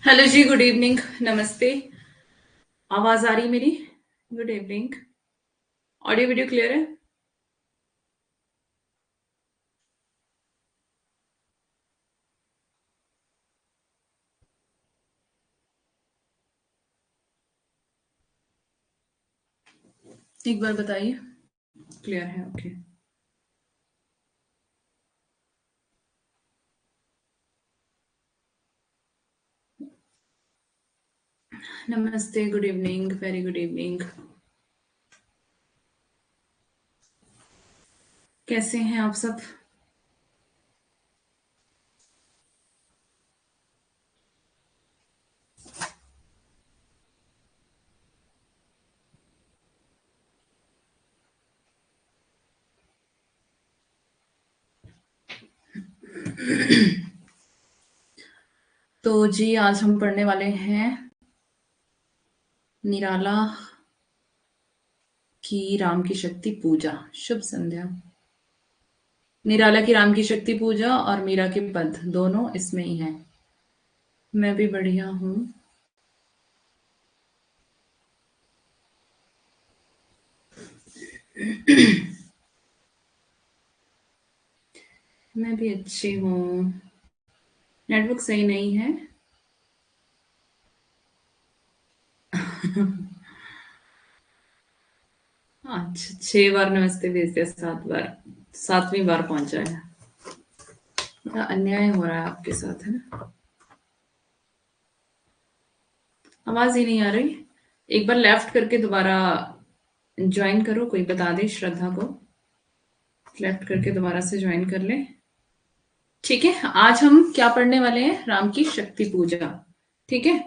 Hello जी, good evening, नमस्ते। आवाज आ रही मेरी? Good evening. Audio video clear है? एक बार बताइए। क्लियर है, ओके। नमस्ते, good evening, very good evening. कैसे हैं आप सब? तो जी, आज हम पढ़ने वाले हैं निराला की राम की शक्ति पूजा। शुभ संध्या। निराला की राम की शक्ति पूजा और मीरा के पद दोनों इसमें ही हैं। मैं भी बढ़िया हूँ। मैं भी अच्छी हूँ। नेटवर्क सही नहीं है। अच्छा, 6 बार नमस्ते भेज दिया, 7 बार। 7वीं बार पहुंचा है। बड़ा अन्याय हो रहा है आपके साथ, है ना? आवाज ही नहीं आ रही। एक बार लेफ्ट करके दोबारा ज्वाइन करो, कोई बता दे श्रद्धा को। लेफ्ट करके दोबारा से ज्वाइन कर ले। ठीक है, आज हम क्या पढ़ने वाले हैं? राम की शक्ति पूजा। ठीक है।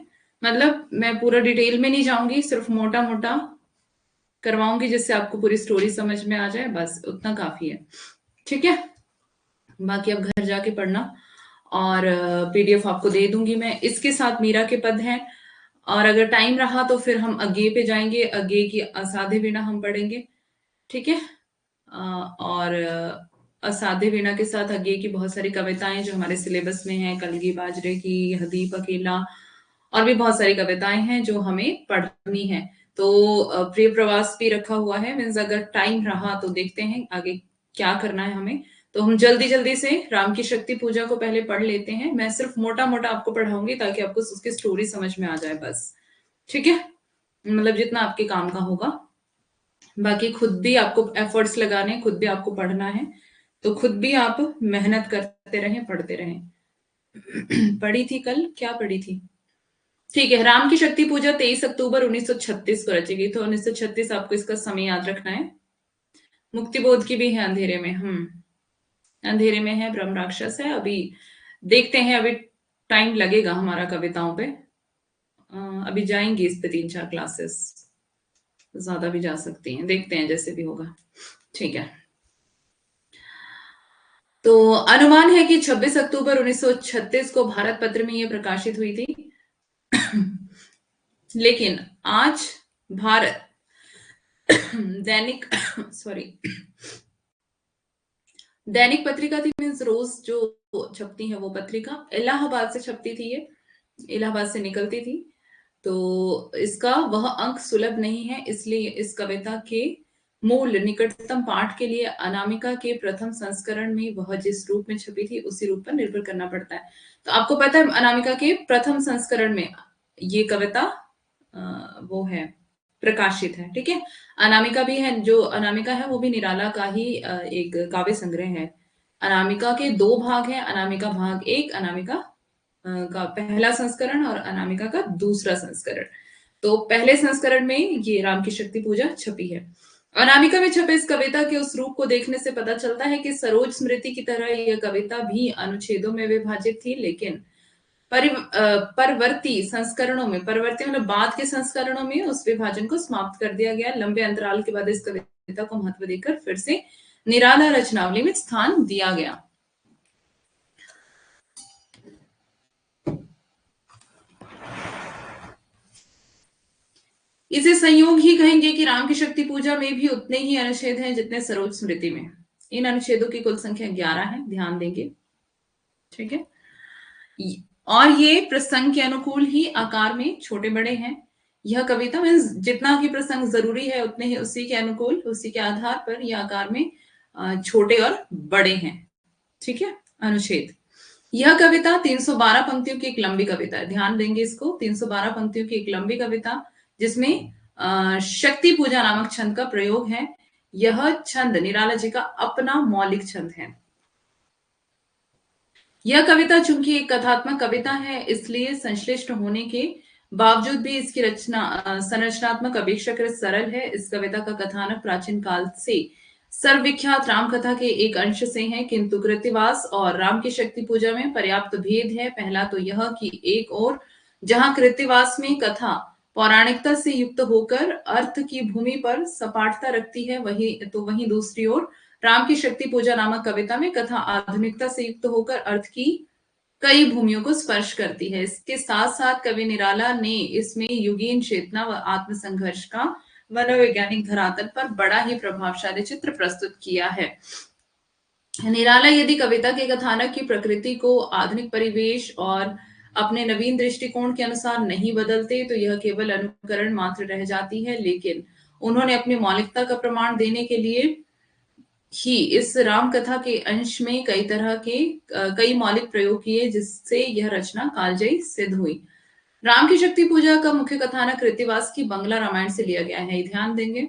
मतलब मैं पूरा डिटेल में नहीं जाऊंगी, सिर्फ मोटा मोटा करवाऊंगी जिससे आपको पूरी स्टोरी समझ में आ जाए, बस उतना काफी है। ठीक है। बाकी आप घर जाके पढ़ना। और पीडीएफ आपको दे दूंगी मैं। इसके साथ मीरा के पद हैं। और अगर टाइम रहा तो फिर हम अज्ञे पे जाएंगे, अज्ञे की असाध्य वीणा हम पढ़ेंगे। ठीक है। और असाध्य वीणा के साथ अज्ञे की बहुत सारी कविताएं जो हमारे सिलेबस में हैं, कलगी बाजरे की, हदीप अकेला, और भी बहुत सारी कविताएं हैं जो हमें पढ़नी है। तो प्रिय प्रवास भी रखा हुआ है, मीन्स अगर टाइम रहा तो देखते हैं आगे क्या करना है हमें। तो हम जल्दी जल्दी से राम की शक्ति पूजा को पहले पढ़ लेते हैं। मैं सिर्फ मोटा मोटा आपको पढ़ाऊंगी ताकि आपको उसकी स्टोरी समझ में आ जाए, बस। ठीक है। मतलब जितना आपके काम का होगा। बाकी खुद भी आपको एफर्ट्स लगाने, खुद भी आपको पढ़ना है। तो खुद भी आप मेहनत करते रहें, पढ़ते रहें। पढ़ी थी कल, क्या पढ़ी थी? ठीक है। राम की शक्ति पूजा 23 अक्टूबर 1936 को रची गई। तो 1936 आपको इसका समय याद रखना है। मुक्तिबोध की भी है अंधेरे में। अंधेरे में है, ब्रह्म राक्षस है। अभी देखते हैं, अभी टाइम लगेगा हमारा कविताओं पे। अभी जाएंगे इस पे 3-4 क्लासेस। ज्यादा भी जा सकती हैं, देखते हैं जैसे भी होगा। ठीक है। तो अनुमान है कि 26 अक्टूबर 1936 को भारत पत्र में ये प्रकाशित हुई थी। लेकिन आज भारत दैनिक सॉरी दैनिक पत्रिका थी, मीन्स रोज जो छपती है वो पत्रिका, इलाहाबाद से छपती थी ये। इलाहाबाद से निकलती थी। तो इसका वह अंक सुलभ नहीं है, इसलिए इस कविता के मूल निकटतम पाठ के लिए अनामिका के प्रथम संस्करण में वह जिस रूप में छपी थी उसी रूप पर निर्भर करना पड़ता है। तो आपको पता है अनामिका के प्रथम संस्करण में ये कविता वो है, प्रकाशित है। ठीक है। अनामिका भी है, जो अनामिका है वो भी निराला का ही एक काव्य संग्रह है। अनामिका के 2 भाग हैं, अनामिका भाग 1, अनामिका का पहला संस्करण, और अनामिका का दूसरा संस्करण। तो पहले संस्करण में ये राम की शक्ति पूजा छपी है। अनामिका में छपे इस कविता के उस रूप को देखने से पता चलता है कि सरोज स्मृति की तरह यह कविता भी अनुच्छेदों में विभाजित थी, लेकिन परवर्ती संस्करणों में, परवर्ती मतलब बाद के संस्करणों में उस विभाजन को समाप्त कर दिया गया। लंबे अंतराल के बाद इस कविता को महत्व देकर फिर से निराला रचनावली में स्थान दिया गया। इसे संयोग ही कहेंगे कि राम की शक्ति पूजा में भी उतने ही अनुच्छेद हैं जितने सरोज स्मृति में। इन अनुच्छेदों की कुल संख्या 11 है, ध्यान देंगे। ठीक है। और ये प्रसंग के अनुकूल ही आकार में छोटे बड़े हैं। यह कविता में जितना भी प्रसंग जरूरी है उतने ही उसी के अनुकूल, उसी के आधार पर यह आकार में छोटे और बड़े हैं। ठीक है। अनुच्छेद। यह कविता 312 पंक्तियों की एक लंबी कविता है। ध्यान देंगे इसको। 312 पंक्तियों की एक लंबी कविता जिसमें शक्ति पूजा नामक छंद का प्रयोग है। यह छंद निराला जी का अपना मौलिक छंद है। यह कविता चूंकि एक कथात्मक कविता है, इसलिए संश्लिष्ट होने के बावजूद भी इसकी रचना संरचनात्मक अपेक्षाकृत सरल है। इस कविता का कथानक प्राचीन काल से सर्वविख्यात राम कथा के एक अंश से है, किंतु कृतिवास और राम की शक्ति पूजा में पर्याप्त भेद है। पहला तो यह कि एक और जहां कृतिवास में कथा पौराणिकता से युक्त होकर अर्थ की भूमि पर सपाटता रखती है, वहीं दूसरी ओर राम की शक्ति पूजा नामक कविता में कथा आधुनिकता से युक्त होकर अर्थ की कई भूमियों को स्पर्श करती है। इसके साथ साथ कवि निराला ने इसमें युगीन चेतना व आत्मसंघर्ष का मनोवैज्ञानिक धरातल पर बड़ा ही प्रभावशाली चित्र प्रस्तुत किया है। निराला यदि कविता के कथानक की प्रकृति को आधुनिक परिवेश और अपने नवीन दृष्टिकोण के अनुसार नहीं बदलते तो यह केवल अनुकरण मात्र रह जाती है, लेकिन उन्होंने अपनी मौलिकता का प्रमाण देने के लिए ही इस राम कथा के अंश में कई मौलिक प्रयोग किए, जिससे यह रचना कालजयी सिद्ध हुई। राम की शक्ति पूजा का मुख्य कथानक कृतिवास की बंगला रामायण से लिया गया है। ध्यान देंगे।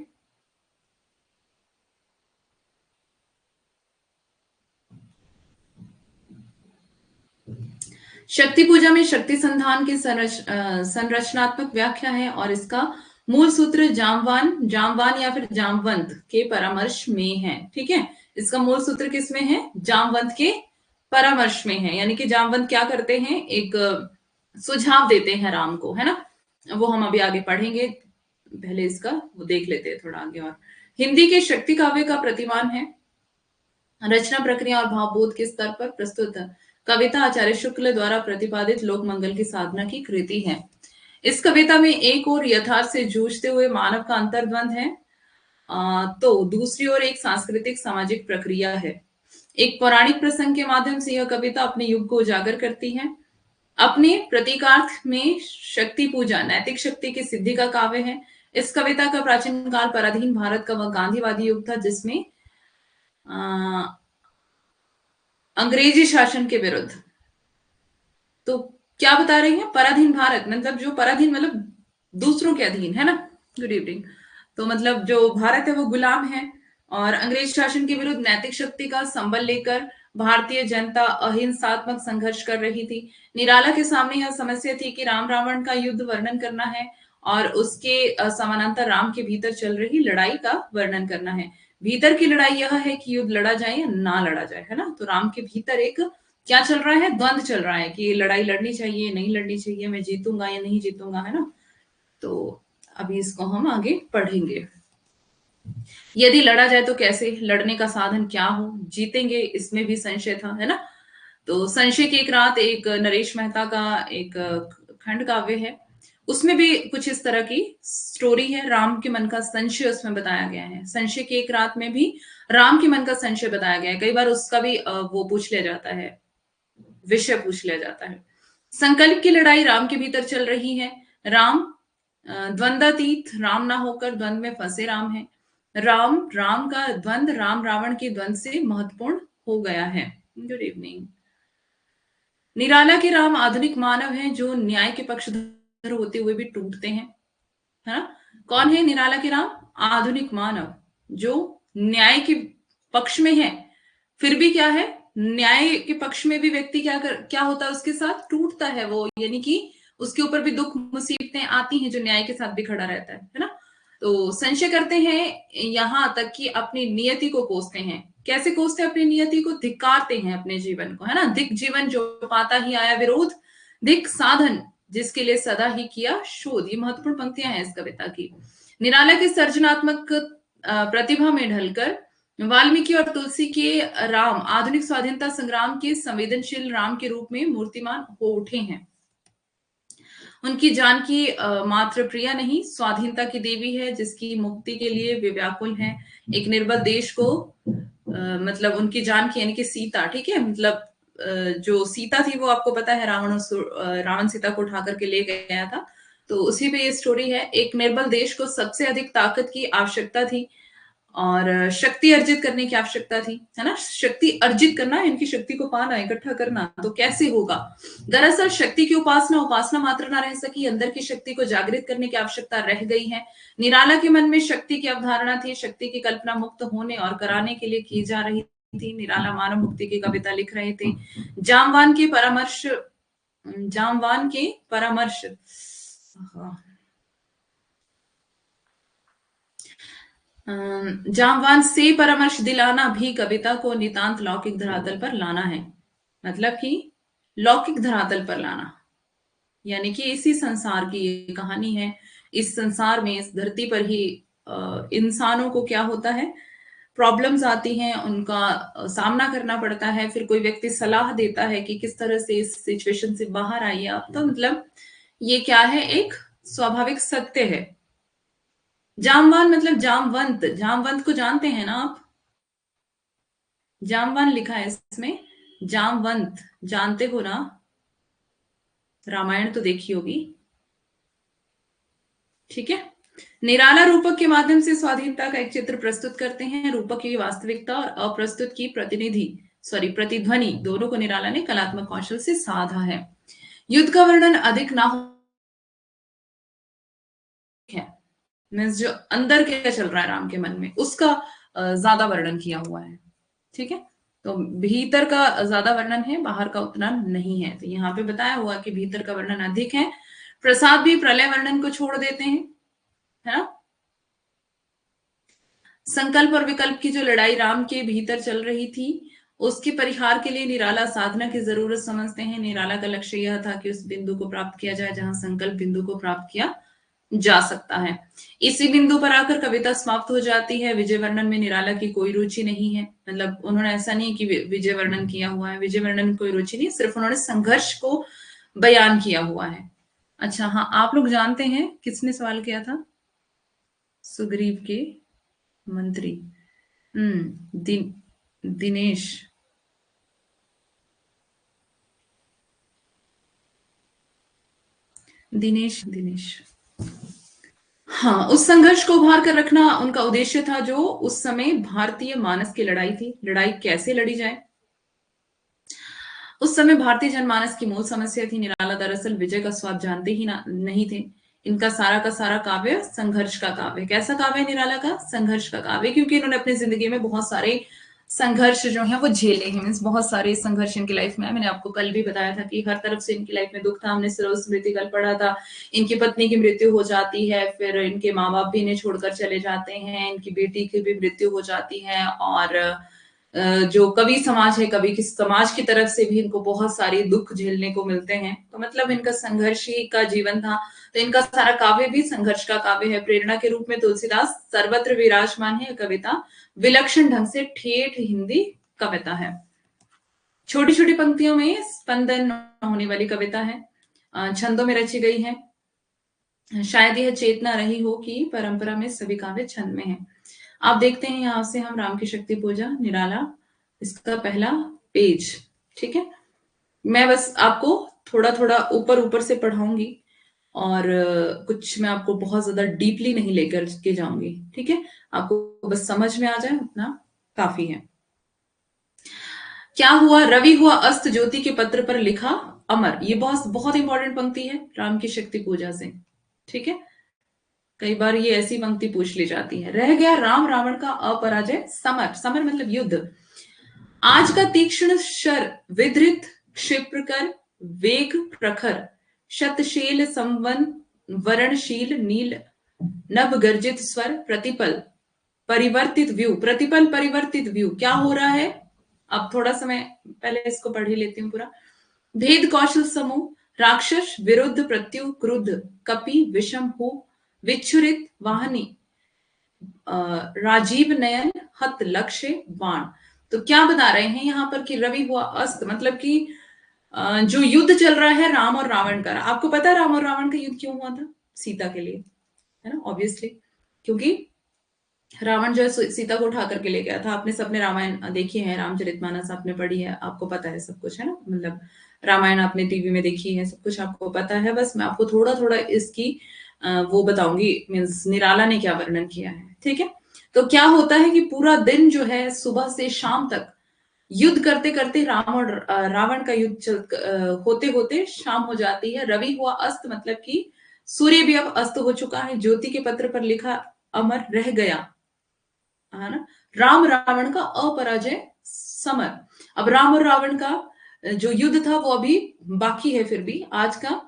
शक्ति पूजा में शक्ति संधान की संरचनात्मक व्याख्या है और इसका मूल सूत्र जामवान या फिर जामवंत के परामर्श में है। ठीक है। इसका मूल सूत्र किसमें है? जामवंत के परामर्श में है। यानी कि जामवंत क्या करते हैं? एक सुझाव देते हैं राम को, है ना। वो हम अभी आगे पढ़ेंगे, पहले इसका वो देख लेते हैं थोड़ा आगे। और हिंदी के शक्ति काव्य का प्रतिमान है। रचना प्रक्रिया और भावबोध के स्तर पर प्रस्तुत कविता आचार्य शुक्ल द्वारा प्रतिपादित लोक मंगल की साधना की कृति है। इस कविता में एक और यथार्थ से जूझते हुए मानव का अंतर्द्वंद है, तो दूसरी ओर एक सांस्कृतिक सामाजिक प्रक्रिया है। एक पौराणिक प्रसंग के माध्यम से यह कविता अपने युग को उजागर करती है। अपने प्रतीकार्थ में शक्ति पूजा नैतिक शक्ति की सिद्धि का काव्य है। इस कविता का प्राचीन काल पराधीन भारत का वह गांधीवादी युग था जिसमें अंग्रेजी शासन के विरुद्ध, तो क्या बता रही हैं? पराधीन भारत मतलब जो पराधीन मतलब दूसरों के अधीन, है ना। Good evening. तो मतलब जो भारत है वो गुलाम है और अंग्रेज शासन के विरुद्ध नैतिक शक्ति का संबल लेकर भारतीय जनता अहिंसात्मक संघर्ष कर रही थी। निराला के सामने यह समस्या थी कि राम रावण का युद्ध वर्णन करना है और उसके समानांतर राम के भीतर चल रही लड़ाई का वर्णन करना है। भीतर की लड़ाई यह है कि युद्ध लड़ा जाए या ना लड़ा जाए, है ना। तो राम के भीतर एक क्या चल रहा है? द्वंद चल रहा है कि लड़ाई लड़नी चाहिए, नहीं लड़नी चाहिए, मैं जीतूंगा या नहीं जीतूंगा, है ना। तो अभी इसको हम आगे पढ़ेंगे। यदि लड़ा जाए तो कैसे, लड़ने का साधन क्या हो, जीतेंगे इसमें भी संशय था, है ना। तो संशय की एक रात एक नरेश मेहता का एक खंड काव्य है, उसमें भी कुछ इस तरह की स्टोरी है। राम के मन का संशय उसमें बताया गया है। संशय की एक रात में भी राम के मन का संशय बताया गया है। कई बार उसका भी वो पूछ लिया जाता है, विषय पूछ लिया जाता है। संकल्प की लड़ाई राम के भीतर चल रही है। राम द्वंद्वातीत राम ना होकर द्वंद में फंसे राम है। राम का द्वंद राम रावण के द्वंद से महत्वपूर्ण हो गया है। Good evening. निराला के राम आधुनिक मानव हैं जो न्याय के पक्षधर होते हुए भी टूटते हैं, है ना। कौन है निराला के राम? आधुनिक मानव जो न्याय के पक्ष में है, फिर भी क्या है, न्याय के पक्ष में भी व्यक्ति क्या होता है उसके साथ? टूटता है वो। यानी कि उसके ऊपर भी दुख मुसीबतें आती हैं जो न्याय के साथ भी खड़ा रहता है ना। तो संशय करते हैं, यहां तक कि अपनी नियति को कोसते हैं। कैसे कोसते हैं अपनी नियति को? धिक्कारते हैं अपने जीवन को, है ना। दिक जीवन जो पाता ही आया विरोध, दिक साधन जिसके लिए सदा ही किया शोध। ये महत्वपूर्ण पंक्तियां हैं इस कविता की। निराला की सर्जनात्मक प्रतिभा में ढलकर वाल्मीकि और तुलसी के राम आधुनिक स्वाधीनता संग्राम के संवेदनशील राम के रूप में मूर्तिमान हो उठे हैं। उनकी जानकी मात्र प्रिया नहीं, स्वाधीनता की देवी है जिसकी मुक्ति के लिए वे व्याकुल हैं। एक निर्बल देश को मतलब उनकी जानकी यानी कि सीता, ठीक है, मतलब जो सीता थी वो आपको पता है रावण सीता को उठा करके ले गया था। तो उसी पे ये स्टोरी है। एक निर्बल देश को सबसे अधिक ताकत की आवश्यकता थी और शक्ति अर्जित करने की आवश्यकता थी, है ना। शक्ति अर्जित करना, इनकी शक्ति को पाना, इकट्ठा करना, तो कैसे होगा। दरअसल शक्ति की उपासना उपासना मात्र ना रह सकी, अंदर की शक्ति को जागृत करने की आवश्यकता रह गई है। निराला के मन में शक्ति की अवधारणा थी, शक्ति की कल्पना मुक्त होने और कराने के लिए की जा रही थी। निराला मानव मुक्ति की कविता लिख रहे थे। जामवान के परामर्श जामवान के परामर्श जामवान से परामर्श दिलाना भी कविता को नितांत लौकिक धरातल पर लाना है। मतलब कि लौकिक धरातल पर लाना, यानी कि इसी संसार की ये कहानी है। इस संसार में, इस धरती पर ही इंसानों को क्या होता है, प्रॉब्लम्स आती हैं, उनका सामना करना पड़ता है। फिर कोई व्यक्ति सलाह देता है कि किस तरह से इस सिचुएशन से बाहर आइए आप। तो मतलब ये क्या है, एक स्वाभाविक सत्य है। जामवान मतलब जामवंत, जामवंत को जानते हैं ना आप। जामवान लिखा है इसमें, जामवंत जानते हो ना, रामायण तो देखी होगी, ठीक है। निराला रूपक के माध्यम से स्वाधीनता का एक चित्र प्रस्तुत करते हैं। रूपक की वास्तविकता और अप्रस्तुत की प्रतिध्वनि दोनों को निराला ने कलात्मक कौशल से साधा है। युद्ध का वर्णन अधिक ना हो है, मीन्स जो अंदर क्या चल रहा है राम के मन में, उसका ज्यादा वर्णन किया हुआ है, ठीक है। तो भीतर का ज्यादा वर्णन है, बाहर का उतना नहीं है। तो यहाँ पे बताया हुआ कि भीतर का वर्णन अधिक है। प्रसाद भी प्रलय वर्णन को छोड़ देते हैं, है ना। संकल्प और विकल्प की जो लड़ाई राम के भीतर चल रही थी, उसके परिहार के लिए निराला साधना की जरूरत समझते हैं। निराला का लक्ष्य यह था कि उस बिंदु को प्राप्त किया जाए जहां संकल्प बिंदु को प्राप्त किया जा सकता है। इसी बिंदु पर आकर कविता समाप्त हो जाती है। विजय वर्णन में निराला की कोई रुचि नहीं है। मतलब उन्होंने ऐसा नहीं कि विजय वर्णन किया हुआ है, विजय वर्णन में कोई रुचि नहीं, सिर्फ उन्होंने संघर्ष को बयान किया हुआ है। अच्छा हाँ, आप लोग जानते हैं किसने सवाल किया था, सुग्रीव के मंत्री। दिनेश। दिनेश दिनेश हाँ, उस संघर्ष को उभार कर रखना उनका उद्देश्य था, जो उस समय भारतीय मानस की लड़ाई थी। लड़ाई कैसे लड़ी जाए, उस समय भारतीय जनमानस की मूल समस्या थी। निराला दरअसल विजय का स्वाद जानते ही नहीं थे। इनका सारा का सारा काव्य संघर्ष का काव्य। कैसा काव्य है निराला का? संघर्ष का काव्य, क्योंकि इन्होंने अपनी जिंदगी में बहुत सारे संघर्ष जो है वो झेले हैं। मीन्स बहुत सारे संघर्ष इनकी लाइफ में है। मैंने आपको कल भी बताया था कि हर तरफ से इनकी लाइफ में दुख था। हमने सरोज स्मृति कल पढ़ा था। इनकी पत्नी की मृत्यु हो जाती है, फिर इनके माँ बाप भी इन्हें छोड़कर चले जाते हैं, इनकी बेटी की भी मृत्यु हो जाती है, और जो कवि समाज है, कवि की समाज की तरफ से भी इनको बहुत सारे दुख झेलने को मिलते हैं। तो मतलब इनका संघर्ष ही का जीवन था। तो इनका सारा काव्य भी संघर्ष का काव्य है। प्रेरणा के रूप में तुलसीदास सर्वत्र विराजमान है। कविता विलक्षण ढंग से ठेठ हिंदी कविता है। छोटी छोटी पंक्तियों में स्पंदन होने वाली कविता है। छंदों में रची गई है। शायद यह चेतना रही हो कि परंपरा में सभी काव्य छंद में है। आप देखते हैं यहां से हम राम की शक्ति पूजा निराला, इसका पहला पेज, ठीक है। मैं बस आपको थोड़ा थोड़ा ऊपर ऊपर से पढ़ाऊंगी, और कुछ मैं आपको बहुत ज्यादा डीपली नहीं लेकर के जाऊंगी, ठीक है। आपको बस समझ में आ जाए उतना काफी है। क्या हुआ, रवि हुआ अस्त, ज्योति के पत्र पर लिखा अमर। ये बहुत बहुत इंपॉर्टेंट पंक्ति है राम की शक्ति पूजा से, ठीक है। कई बार ये ऐसी पंक्ति पूछ ली जाती है। रह गया राम रावण का अपराजय समर। समर मतलब युद्ध। आज का तीक्ष्ण शर विधृत क्षिप्र कर वेग प्रखर शतशेल संवन वरणशील नील नभ गर्जित स्वर प्रतिपल परिवर्तित व्यू। प्रतिपल परिवर्तित व्यू, क्या हो रहा है। अब थोड़ा समय पहले इसको पढ़ ही लेती हूँ पूरा। भेद कौशल समूह राक्षस विरुद्ध प्रत्यु क्रुद्ध कपि विषम हो विच्छुरित वाहनी राजीव नयन हत लक्ष्य बाण। तो क्या बता रहे हैं यहाँ पर कि रवि हुआ अस्त, मतलब कि जो युद्ध चल रहा है राम और रावण का। आपको पता है राम और रावण का युद्ध क्यों हुआ था? सीता के लिए, है ना, ऑब्वियसली। क्योंकि रावण जो है सीता को उठा करके ले गया था। आपने सबने रामायण देखी है, रामचरितमानस आपने पढ़ी है, आपको पता है सब कुछ, है ना? मतलब रामायण आपने टीवी में देखी है, सब कुछ आपको पता है। बस मैं आपको थोड़ा थोड़ा इसकी वो बताऊंगी, मीन्स निराला ने क्या वर्णन किया है, ठीक है? तो क्या होता है कि पूरा दिन जो है सुबह से शाम तक युद्ध करते करते राम और रावण का युद्ध होते होते शाम हो जाती है। रवि हुआ अस्त, मतलब कि सूर्य भी अब अस्त हो चुका है। ज्योति के पत्र पर लिखा अमर रह गया, है ना? राम रावण का अपराजय समर। अब राम और रावण का जो युद्ध था वो अभी बाकी है, फिर भी आज का।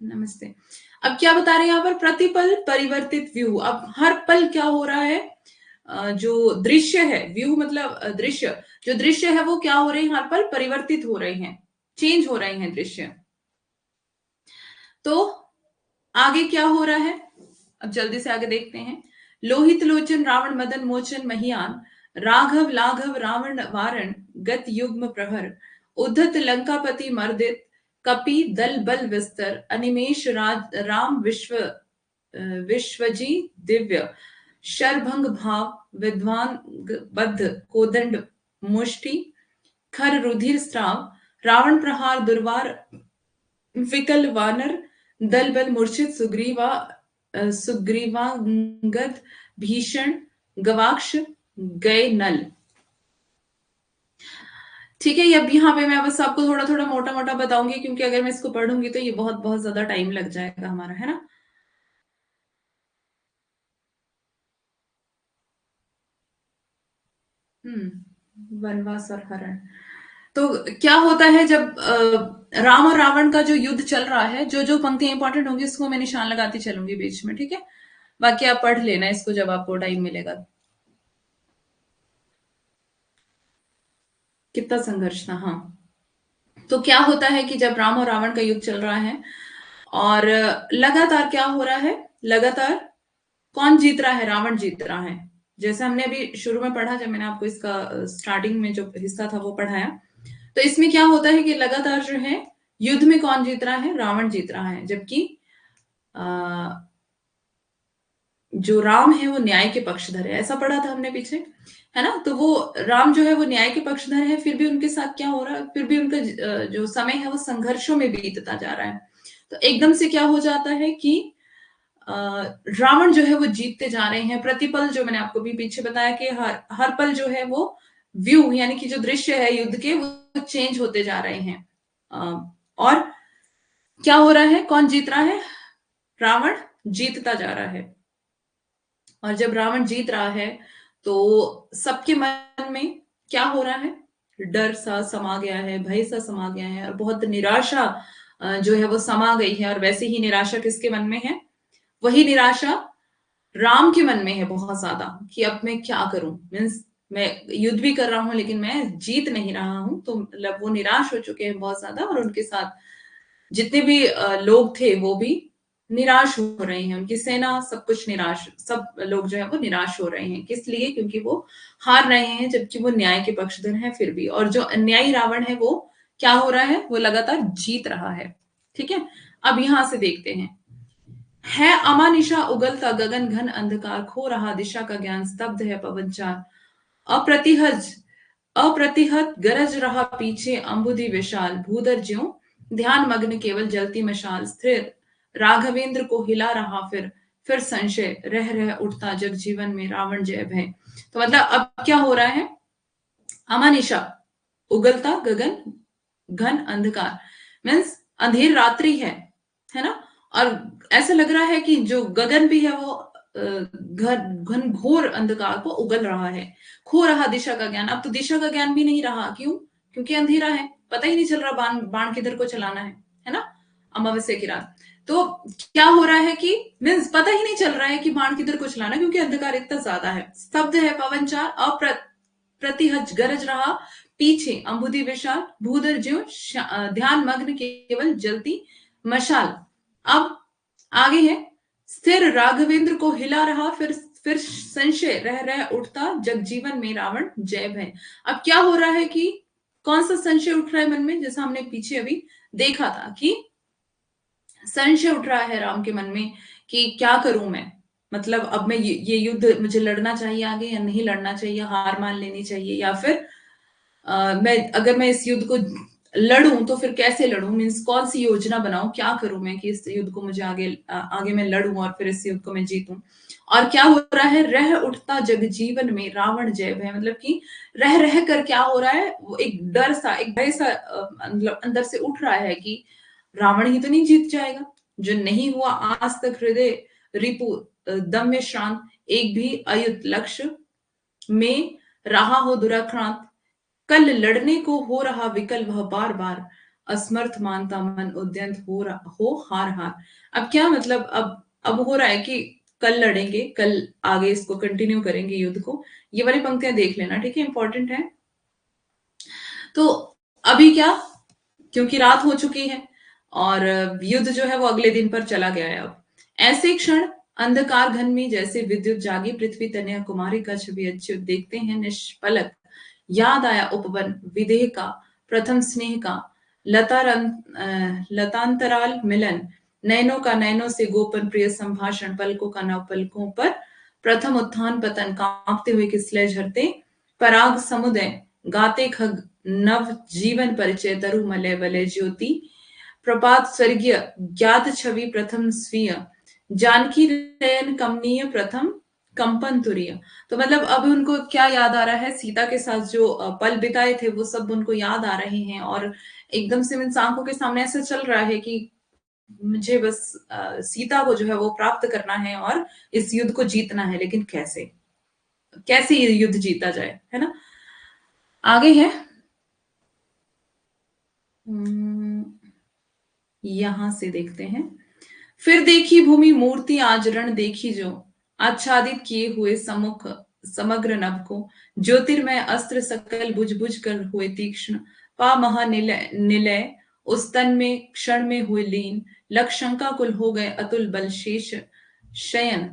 नमस्ते। अब क्या बता रहे हैं यहाँ पर? प्रतिपल परिवर्तित व्यू। अब हर पल क्या हो रहा है, जो दृश्य है, व्यू मतलब दृश्य, जो दृश्य है वो क्या हो रहे हैं, हर पल परिवर्तित हो रहे हैं, चेंज हो रहे हैं दृश्य। तो आगे क्या हो रहा है, अब जल्दी से आगे देखते हैं। लोहित लोचन रावण मदन मोचन महियान, राघव लाघव रावण वारण, गत युग्म प्रहर, उद्धत लंकापति मर्दित, कपि दल बल विस्तर, अनिमेष राम विश्वजी दिव्य, शरभंग भाव विद्वान बद्ध कोदंड मुष्टि, खर रुधिर स्राव, रावण प्रहार दुर्वार विकल वानर, दल बल मूर्छित सुग्रीवांगद, भीषण गवाक्ष गए नल। ठीक है, अब यहाँ पे मैं बस आपको थोड़ा थोड़ा मोटा मोटा बताऊंगी, क्योंकि अगर मैं इसको पढ़ूंगी तो ये बहुत बहुत ज्यादा टाइम लग जाएगा हमारा, है ना? वनवास और हरण। तो क्या होता है जब राम और रावण का जो युद्ध चल रहा है, जो जो पंक्तियां इंपॉर्टेंट होंगी उसको मैं निशान लगाती चलूंगी बीच में, ठीक है? बाकी आप पढ़ लेना इसको जब आपको टाइम मिलेगा। कितना संघर्ष था, हाँ। तो क्या होता है कि जब राम और रावण का युद्ध चल रहा है और लगातार क्या हो रहा है, लगातार कौन जीत रहा है? रावण जीत रहा है। जैसे हमने अभी शुरू में पढ़ा, जब मैंने आपको इसका स्टार्टिंग में जो हिस्सा था वो पढ़ाया, तो इसमें क्या होता है कि लगातार जो है युद्ध में कौन जीत रहा है? रावण जीत रहा है। जबकि जो राम है वो न्याय के पक्षधर है, ऐसा पढ़ा था हमने पीछे, है ना? तो वो राम जो है वो न्याय के पक्षधर है, फिर भी उनके साथ क्या हो रहा है, फिर भी उनका जो समय है वो संघर्षों में बीतता जा रहा है। तो एकदम से क्या हो जाता है कि अ, रावण जो है वो जीतते जा रहे हैं। प्रतिपल, जो मैंने आपको भी पीछे बताया कि हर पल जो है वो व्यू, यानी कि जो दृश्य है युद्ध के, वो चेंज होते जा रहे हैं। और क्या हो रहा है, कौन जीत रहा है? रावण जीतता जा रहा है। और जब रावण जीत रहा है तो सबके मन में क्या हो रहा है? डर सा समा गया है, भय सा समा गया है, और बहुत निराशा जो है वो समा गई है। और वैसे ही निराशा किसके मन में है? वही निराशा राम के मन में है बहुत ज्यादा, कि अब मैं क्या करूं, मीन्स मैं युद्ध भी कर रहा हूं लेकिन मैं जीत नहीं रहा हूं। तो मतलब वो निराश हो चुके हैं बहुत ज्यादा, और उनके साथ जितने भी लोग थे वो भी निराश हो रहे हैं, उनकी सेना, सब कुछ निराश, सब लोग जो है वो निराश हो रहे हैं। किस लिए? क्योंकि वो हार रहे हैं, जबकि वो न्याय के पक्षधर हैं फिर भी। और जो अन्यायी रावण है वो क्या हो रहा है, वो लगातार जीत रहा है। ठीक है, अब यहां से देखते हैं। है अमानिशा उगलता गगन घन अंधकार, खो रहा दिशा का ज्ञान, स्तब्ध है पवन चार, अप्रतिहज अप्रतिहत गरज रहा पीछे अंबुधि विशाल, भूदर ज्यों ध्यान मग्न केवल जलती मशाल, स्थिर राघवेंद्र को हिला रहा फिर संशय रह रह उठता जग जीवन में रावण जय भय। तो मतलब अब क्या हो रहा है? अमानिशा, उगलता गगन घन अंधकार, मीन्स अंधेर रात्रि है ना? और ऐसा लग रहा है कि जो गगन भी है वो घन घन घोर अंधकार को उगल रहा है। खो रहा दिशा का ज्ञान, अब तो दिशा का ज्ञान भी नहीं रहा। क्यों? क्योंकि अंधेरा है, पता ही नहीं चल रहा बाण बाण किधर को चलाना है ना? अमावस्या की रात। तो क्या हो रहा है कि मीन्स पता ही नहीं चल रहा है कि बाण किधर को चलाना, क्योंकि अंधकार इतना ज्यादा है। स्तब्ध है पवन चार, प्रतिहज गरज रहा पीछे अंबुधि विशाल, भूधर ज्यों ध्यान मग्न केवल जलती मशाल। अब आगे है, स्थिर राघवेंद्र को हिला रहा फिर संशय रह रह उठता जग जीवन में रावण जय भय। अब क्या हो रहा है कि कौन सा संशय उठ रहा है मन में? जैसा हमने पीछे अभी देखा था कि संशय उठ रहा है राम के मन में कि क्या करूं मैं, मतलब अब मैं ये युद्ध मुझे लड़ना चाहिए आगे या नहीं लड़ना चाहिए, हार मान लेनी चाहिए, या फिर मैं अगर मैं इस युद्ध को लड़ूं तो फिर कैसे लड़ूं, मीन्स कौन सी योजना बनाऊं, क्या करूं मैं कि इस युद्ध को मुझे आगे मैं लड़ूं और फिर इस युद्ध को मैं जीतूं। और क्या हो रहा है, रह उठता जग जीवन में रावण जय भय, मतलब कि रह रह कर क्या हो रहा है, वो एक डर सा, एक भय सा मतलब अंदर से उठ रहा है कि रावण ही तो नहीं जीत जाएगा, जो नहीं हुआ आज तक हृदय रिपु दम में शांत, एक भी अयुत लक्ष्य में रहा हो दुराक्रांत, कल लड़ने को हो रहा विकल वह बार बार, असमर्थ मानता मन उद्यंत हो हार हार। अब क्या मतलब, अब हो रहा है कि कल लड़ेंगे, कल आगे इसको कंटिन्यू करेंगे युद्ध को। ये वाली पंक्तियां देख लेना, ठीक है, इंपॉर्टेंट है। तो अभी क्या, क्योंकि रात हो चुकी है और युद्ध जो है वो अगले दिन पर चला गया है। अब ऐसे क्षण अंधकार घन में जैसे विद्युत जागी पृथ्वी तनया कुमारी का छवि अच्युत देखते हैं निष्पलक, याद आया उपवन विदेह का प्रथम स्नेह का, लतांतराल मिलन, नैनों का नैनों से गोपन प्रिय संभाषण, पलकों का नव पलकों पर प्रथम उत्थान पतन, कांपते हुए किसलय झरते पराग समुदय, गाते खग नव जीवन परिचय, तरु मलय वलय ज्योति, प्रपात स्वर्गीय ज्ञात छवि प्रथम स्वीय, जानकी नयन कमनीय प्रथम कंपन तुरीय। तो मतलब अब उनको क्या याद आ रहा है, सीता के साथ जो पल बिताए थे वो सब उनको याद आ रहे हैं, और एकदम से इन आंखों के सामने ऐसा चल रहा है कि मुझे बस सीता को जो है वो प्राप्त करना है और इस युद्ध को जीतना है, लेकिन कैसे, कैसे ये युद्ध जीता जाए, है ना। आगे है, हम्म, यहां से देखते हैं। फिर देखी भूमि मूर्ति आज रण देखी जो, आच्छादित किए हुए सम्मुख समग्र नभ को, ज्योतिर्मय अस्त्र सकल बुझ बुझ कर हुए तीक्ष्ण, पा महा निलय निलय उस तन में क्षण में हुए लीन, लक्ष शंकाकुल हो गए अतुल बल शेष शयन।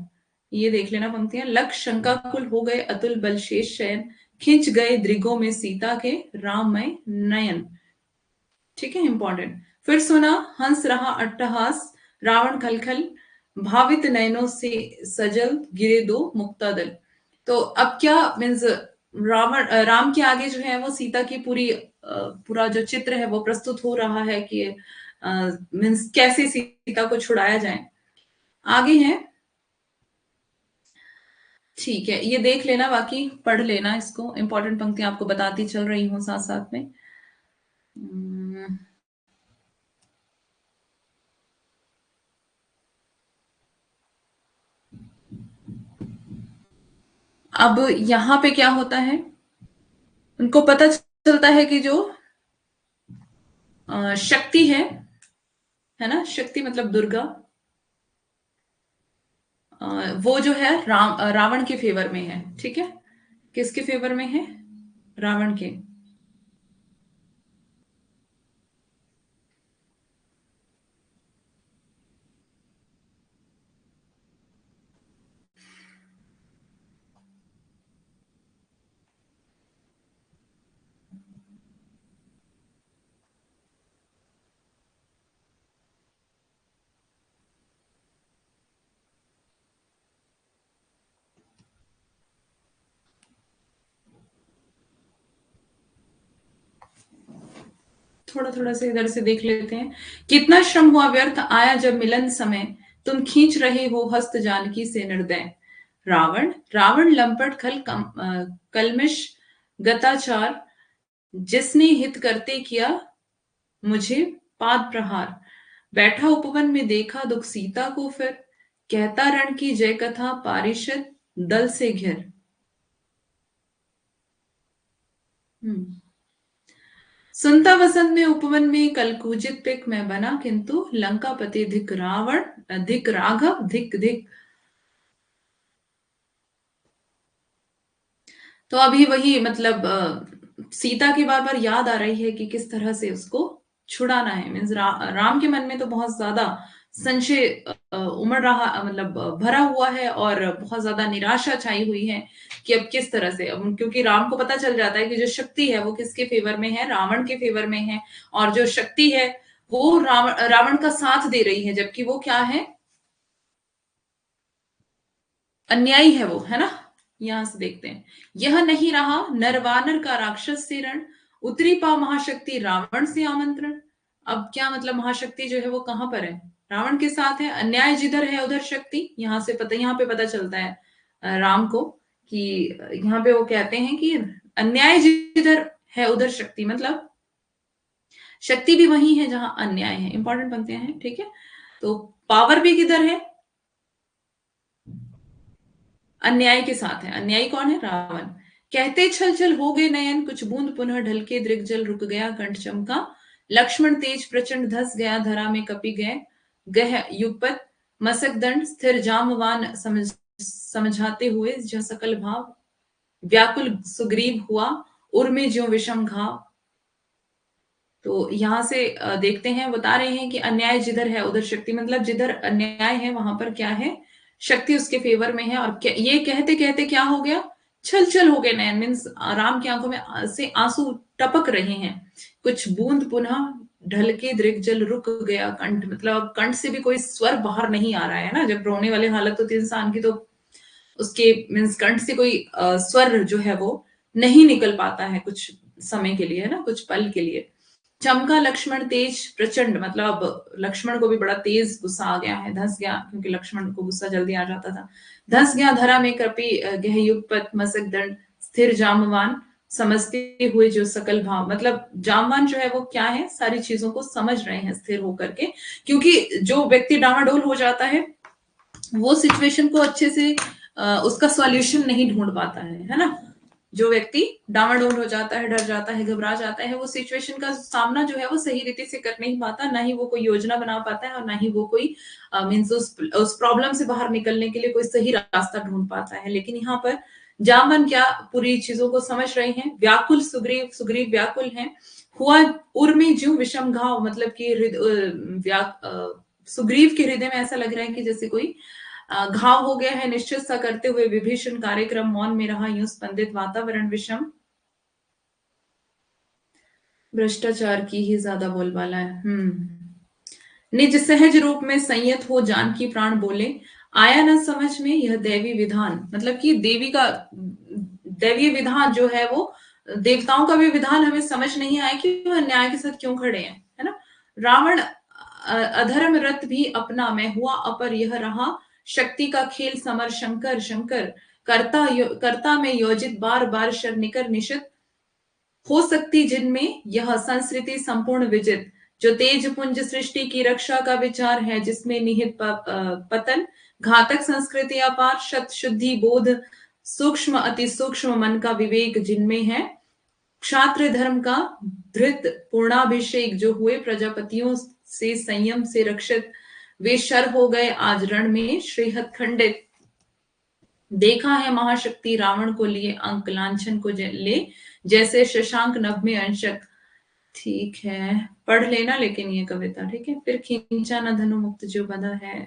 ये देख लेना पंक्तियां, लक्ष शंकाकुल हो गए अतुल बल शेष शयन, खिंच गए दृगों में सीता के राममय नयन। ठीक है, इंपॉर्टेंट। फिर सुना हंस रहा अट्टहास रावण खलखल, भावित नयनों से सजल गिरे दो मुक्तादल। तो अब क्या मीन्स, राम के आगे जो है वो सीता की पूरा जो चित्र है वो प्रस्तुत हो रहा है कि मीन्स कैसे सीता को छुड़ाया जाए। आगे है, ठीक है, ये देख लेना, बाकी पढ़ लेना इसको, इंपॉर्टेंट पंक्तियां आपको बताती चल रही हूँ साथ साथ में। हम्म, अब यहाँ पे क्या होता है, उनको पता चलता है कि जो शक्ति है ना, शक्ति मतलब दुर्गा, वो जो है रावण के फेवर में है, ठीक है। किसके फेवर में है, रावण के। थोड़ा थोड़ा से इधर से देख लेते हैं। कितना श्रम हुआ व्यर्थ आया जब मिलन समय, तुम खींच रहे हो हस्त जानकी से निर्दय, रावण रावण लंपट कलमिश गताचार, जिसने हित करते किया मुझे पाद प्रहार, बैठा उपवन में देखा दुख सीता को फिर, कहता रण की जय कथा पारिषद दल से घिर। हम्म। सुनता वसंत में उपवन में कल कूजित पिक मैं बना, किंतु लंकापति धिक रावण धिक राघव धिक धिक। तो अभी वही मतलब सीता की बार बार याद आ रही है कि किस तरह से उसको छुड़ाना है, मीन्स राम के मन में तो बहुत ज्यादा संशय उमड़ रहा, मतलब भरा हुआ है, और बहुत ज्यादा निराशा छाई हुई है कि अब किस तरह से, अब क्योंकि राम को पता चल जाता है कि जो शक्ति है वो किसके फेवर में है, रावण के फेवर में है, और जो शक्ति है वो रावण रावण का साथ दे रही है, जबकि वो क्या है, अन्यायी है वो, है ना। यहां से देखते हैं, यह नहीं रहा नरवानर का राक्षस से रण, उतरी पा महाशक्ति रावण से आमंत्रण। अब क्या मतलब, महाशक्ति जो है वो कहां पर है, रावण के साथ है। अन्याय जिधर है उधर शक्ति, यहाँ पे पता चलता है राम को कि यहाँ पे वो कहते हैं कि अन्याय जिधर है उधर शक्ति, मतलब शक्ति भी वही है जहां अन्याय है। इंपॉर्टेंट बनते हैं, ठीक है। तो पावर भी किधर है, अन्याय के साथ है। अन्यायी कौन है, रावण। कहते छल छल हो गए नयन, कुछ बूंद पुनः ढलके दृग्जल, रुक गया कंठ चमका। लक्ष्मण तेज प्रचंड धस गया, धरा में कपि गए गह युगपत। मसक दंड स्थिर जामवान समझाते हुए, जो सकल भाव व्याकुल सुग्रीव हुआ, उर में ज्यों विषम घाव। तो यहां से देखते हैं, बता रहे हैं कि अन्याय जिधर है उधर शक्ति, मतलब जिधर अन्याय है वहां पर क्या है, शक्ति उसके फेवर में है। और ये कहते कहते क्या हो गया, छल छल हो गए नयन, मीन्स राम की आंखों में से आंसू टपक रहे हैं। कुछ बूंद पुनः ढलके दृग्जल, रुक गया कंठ, मतलब अब कंठ से भी कोई स्वर बाहर नहीं आ रहा है ना। जब रोने वाली हालत होती है इंसान की, तो उसके मीन्स कंठ से कोई स्वर जो है वो नहीं निकल पाता है कुछ समय के लिए, है ना, कुछ पल के लिए। चमका लक्ष्मण तेज प्रचंड, मतलब अब लक्ष्मण को भी बड़ा तेज गुस्सा आ गया है, धस गया, क्योंकि लक्ष्मण को गुस्सा जल्दी आ जाता था। धस गया धरा में कृपी गह युगपत, मसक दंड स्थिर जामवान समझते हुए जो सकल भाव, मतलब जामवान जो है वो क्या है, सारी चीजों को समझ रहे हैं स्थिर होकर के। क्योंकि जो व्यक्ति डामाडोल हो जाता है वो सिचुएशन को अच्छे से उसका सॉल्यूशन नहीं ढूंढ पाता है ना। जो व्यक्ति डामाडोल हो जाता है, डर जाता है, घबरा जाता है, वो सिचुएशन का सामना जो है वो सही रीति से कर नहीं पाता, ना ही वो कोई योजना बना पाता है, और ना ही वो कोई मीन्स उस प्रॉब्लम से बाहर निकलने के लिए कोई सही रास्ता ढूंढ पाता है। लेकिन यहाँ पर जामवन क्या पूरी चीजों को समझ रहे हैं। व्याकुल सुग्रीव, सुग्रीव व्याकुल हैं। हुआ उर्मी ज्यों विषम घाव, मतलब कि सुग्रीव के हृदय में ऐसा लग रहा है कि जैसे कोई घाव हो गया है। निश्चित सा करते हुए विभीषण कार्यक्रम मौन में रहा, यूं स्पंदित वातावरण विषम। भ्रष्टाचार की ही ज्यादा बोलबाला है। निज सहज रूप में संयत हो जानकी प्राण बोले, आया न समझ में यह दैवी विधान, मतलब कि देवी का दैवीय विधान जो है वो, देवताओं का भी विधान हमें समझ नहीं आया कि वह न्याय के साथ क्यों खड़े हैं, है ना। रावण अधर्म रत भी अपना, मैं हुआ अपर यह रहा, शक्ति का खेल समर शंकर शंकर, कर्ता में योजित बार बार शर निकर निशित, हो सकती जिनमें यह संस्कृति संपूर्ण विजित, जो तेज पुंज सृष्टि की रक्षा का विचार है, जिसमें निहित पतन घातक संस्कृति अपार, शत शुद्धि बोध सूक्ष्म अति सूक्ष्म मन का विवेक जिनमें है, क्षात्र धर्म का धृत पूर्णाभिषेक जो हुए, प्रजापतियों से संयम से रक्षित, वे शर हो गए आज रण में श्रीहत खंडित, देखा है महाशक्ति रावण को लिए अंक लांछन को ले, जैसे शशांक नभ में अंशक। ठीक है, पढ़ लेना लेकिन ये कविता, ठीक है। फिर खींचा न धनु मुक्त जो बंधा है।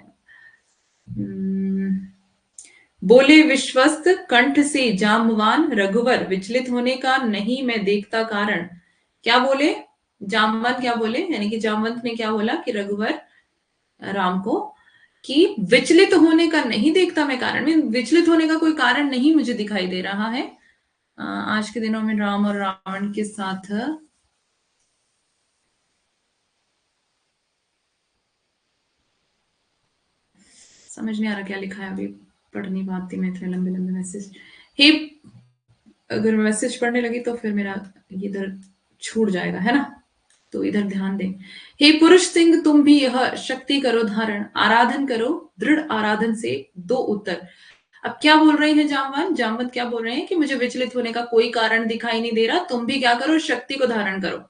बोले विश्वस्त कंठ से जामवान, रघुवर विचलित होने का नहीं मैं देखता कारण। क्या बोले, जामवान क्या बोले, यानी कि जामवंत ने क्या बोला कि रघुवर राम को, कि विचलित होने का नहीं देखता मैं कारण, में विचलित होने का कोई कारण नहीं मुझे दिखाई दे रहा है। आज के दिनों में राम और रावण के साथ समझ नहीं आ रहा क्या लिखा है, अभी पढ़ नहीं पाती मैं इतने लंबे लंबे मैसेज। हे, अगर मैसेज पढ़ने लगी तो फिर मेरा इधर छूट जाएगा, है ना। तो इधर ध्यान दें। हे पुरुष सिंह तुम भी यह शक्ति करो धारण, आराधन करो दृढ़ आराधन से दो उत्तर। अब क्या बोल रहे हैं जामवान, जामवंत क्या बोल रहे हैं कि मुझे विचलित होने का कोई कारण दिखाई नहीं दे रहा, तुम भी क्या करो, शक्ति को धारण करो।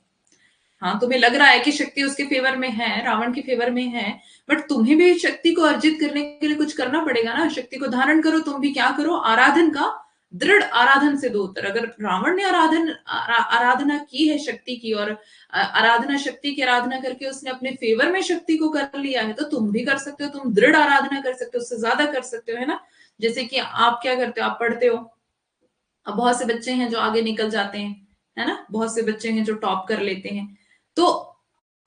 हाँ, तुम्हें लग रहा है कि शक्ति उसके फेवर में है, रावण के फेवर में है, बट तुम्हें भी शक्ति को अर्जित करने के लिए कुछ करना पड़ेगा ना। शक्ति को धारण करो, तुम भी क्या करो, आराधन का दृढ़ आराधन से दो उत्तर। अगर रावण ने आराधना की है शक्ति की, और आराधना शक्ति की आराधना करके उसने अपने फेवर में शक्ति को कर लिया है, तो तुम भी कर सकते हो, तुम दृढ़ आराधना कर सकते हो, उससे ज्यादा कर सकते हो, है ना। जैसे कि आप क्या करते हो, आप पढ़ते हो, अब बहुत से बच्चे हैं जो आगे निकल जाते हैं, है ना, बहुत से बच्चे हैं जो टॉप कर लेते हैं। तो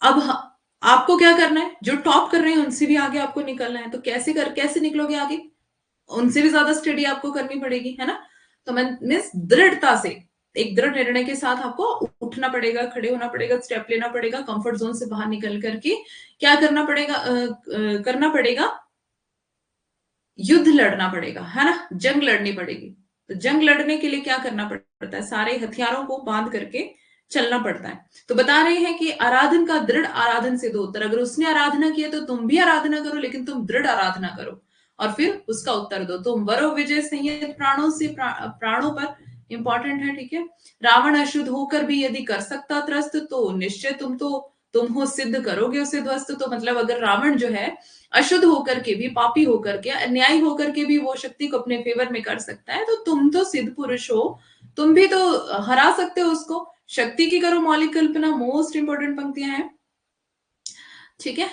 अब आपको क्या करना है, जो टॉप कर रहे हैं उनसे भी आगे आपको निकलना है। तो कैसे निकलोगे आगे, उनसे भी ज्यादा स्टडी आपको करनी पड़ेगी, है ना। तो मीन्स दृढ़ता से, एक दृढ़ निर्णय के साथ आपको उठना पड़ेगा, खड़े होना पड़ेगा, स्टेप लेना पड़ेगा, कंफर्ट जोन से बाहर निकल करके क्या करना पड़ेगा, करना पड़ेगा, युद्ध लड़ना पड़ेगा, है ना, जंग लड़नी पड़ेगी। तो जंग लड़ने के लिए क्या करना पड़ता है, सारे हथियारों को बांध करके चलना पड़ता है। तो बता रहे हैं कि आराधन का दृढ़ आराधन से दो उत्तर, अगर उसने आराधना की है तो तुम भी आराधना करो, लेकिन तुम दृढ़ आराधना करो और फिर उसका उत्तर दो। तुम वरो विजय संयत प्राणों से प्राणों पर, इंपॉर्टेंट है, ठीक है। रावण अशुद्ध होकर भी यदि कर सकता त्रस्त, तो निश्चय तुम हो सिद्ध करोगे उसे ध्वस्त। तो मतलब अगर रावण जो है अशुद्ध होकर के भी, पापी होकर के, अन्यायी होकर के भी वो शक्ति को अपने फेवर में कर सकता है, तो तुम तो सिद्ध पुरुष हो, तुम भी तो हरा सकते हो उसको। शक्ति की करो मौलिक कल्पना, मोस्ट इंपोर्टेंट पंक्तियां हैं, ठीक है।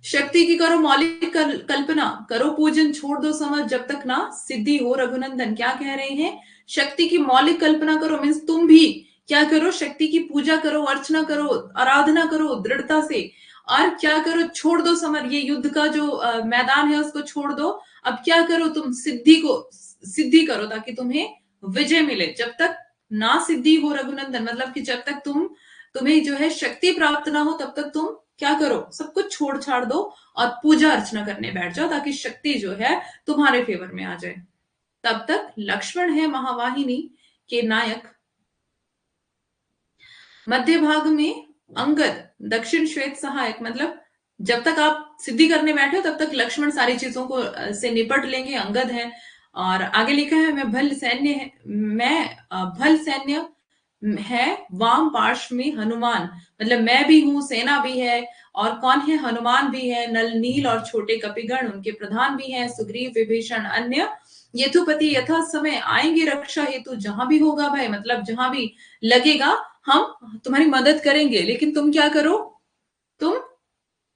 शक्ति की करो मौलिक कल्पना, करो पूजन, छोड़ दो समझ जब तक ना सिद्धि हो। रघुनंदन क्या कह रहे हैं, शक्ति की मौलिक कल्पना करो, मीन्स तुम भी क्या करो, शक्ति की पूजा करो, अर्चना करो, आराधना करो दृढ़ता से। और क्या करो, छोड़ दो समर, ये युद्ध का जो मैदान है उसको छोड़ दो। अब क्या करो, तुम सिद्धि करो ताकि तुम्हें विजय मिले। जब तक ना सिद्धि हो रघुनंदन, मतलब कि जब तक तुम्हें जो है शक्ति प्राप्त ना हो, तब तक तुम क्या करो, सब कुछ छोड़ छाड़ दो और पूजा अर्चना करने बैठ जाओ, ताकि शक्ति जो है तुम्हारे फेवर में आ जाए। तब तक लक्ष्मण है महावाहिनी के नायक, मध्य भाग में अंगद, दक्षिण श्वेत सहायक। मतलब जब तक आप सिद्धि करने बैठे हो तब तक लक्ष्मण सारी चीजों को से निपट लेंगे, अंगद है। और आगे लिखा है, मैं भल सैन्य है, वाम पार्श्व में हनुमान। मतलब मैं भी हूं, सेना भी है, और कौन है, हनुमान भी है, नल नील और छोटे कपिगण उनके प्रधान भी हैं, सुग्रीव विभीषण अन्य यथुपति यथा समय आएंगे रक्षा हेतु। जहां भी होगा भाई, मतलब जहां भी लगेगा हम तुम्हारी मदद करेंगे, लेकिन तुम क्या करो, तुम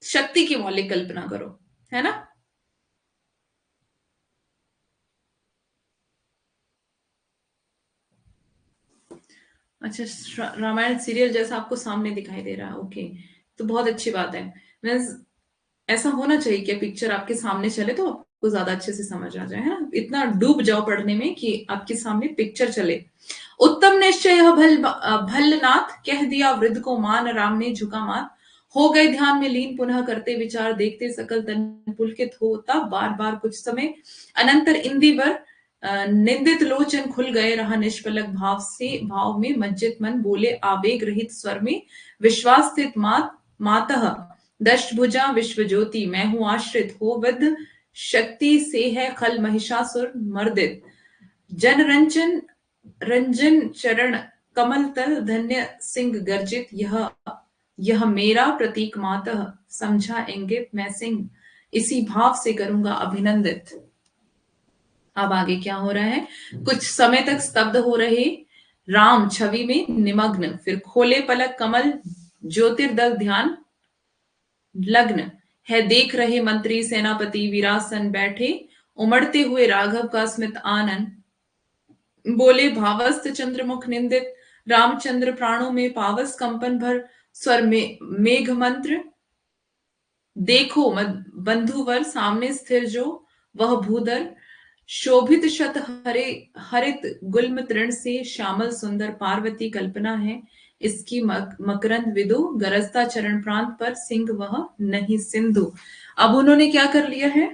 शक्ति की मौलिक कल्पना करो, है ना। अच्छा, रामायण सीरियल जैसा आपको सामने दिखाई दे रहा है, ओके। तो बहुत अच्छी बात है। मीन्स ऐसा होना चाहिए कि पिक्चर आपके सामने चले तो आपको ज्यादा अच्छे से समझ आ जाए, है ना। इतना डूब जाओ पढ़ने में कि आपके सामने पिक्चर चले। उत्तम निश्चय यह भल्लनाथ, कह दिया वृद्ध को मान, राम ने झुका माथ। हो गए ध्यान में लीन, पुनः करते विचार, देखते सकल तन पुलकित होता बार बार। कुछ समय अनंतर इंदिवर निंदित लोचन खुल गए, रहा निष्पलक भाव से, भाव में मज्जित मन, बोले आवेग रहित स्वर में, विश्वास स्थित मातः दष्टभुजा विश्व ज्योति, मैं हूं आश्रित हो विद शक्ति से है खल महिषासुर मर्दित। जन रंजन चरण कमल तल, धन्य सिंह गर्जित, यह मेरा प्रतीक मातः समझा इंगित, मैं सिंह इसी भाव से करूंगा अभिनंदित। अब आगे क्या हो रहा है, कुछ समय तक स्तब्ध हो रहे राम छवि में निमग्न, फिर खोले पलक कमल, ज्योतिर्दल ध्यान लग्न है, देख रहे मंत्री सेनापति वीरासन बैठे, उमड़ते हुए राघव का स्मित आनंद, बोले भावस्त चंद्रमुख निंदित, रामचंद्र प्राणों में पावस, कंपन भर स्वर में मेघ मंत्र, देखो बंधुवर सामने स्थिर जो, वह भूधर शोभित शत हरे हरित गुल्म तृण से, श्यामल सुंदर पार्वती कल्पना है इसकी, मकरंद विदु गरजता चरण प्रांत पर, सिंह वह नहीं सिंधु। अब उन्होंने क्या कर लिया है,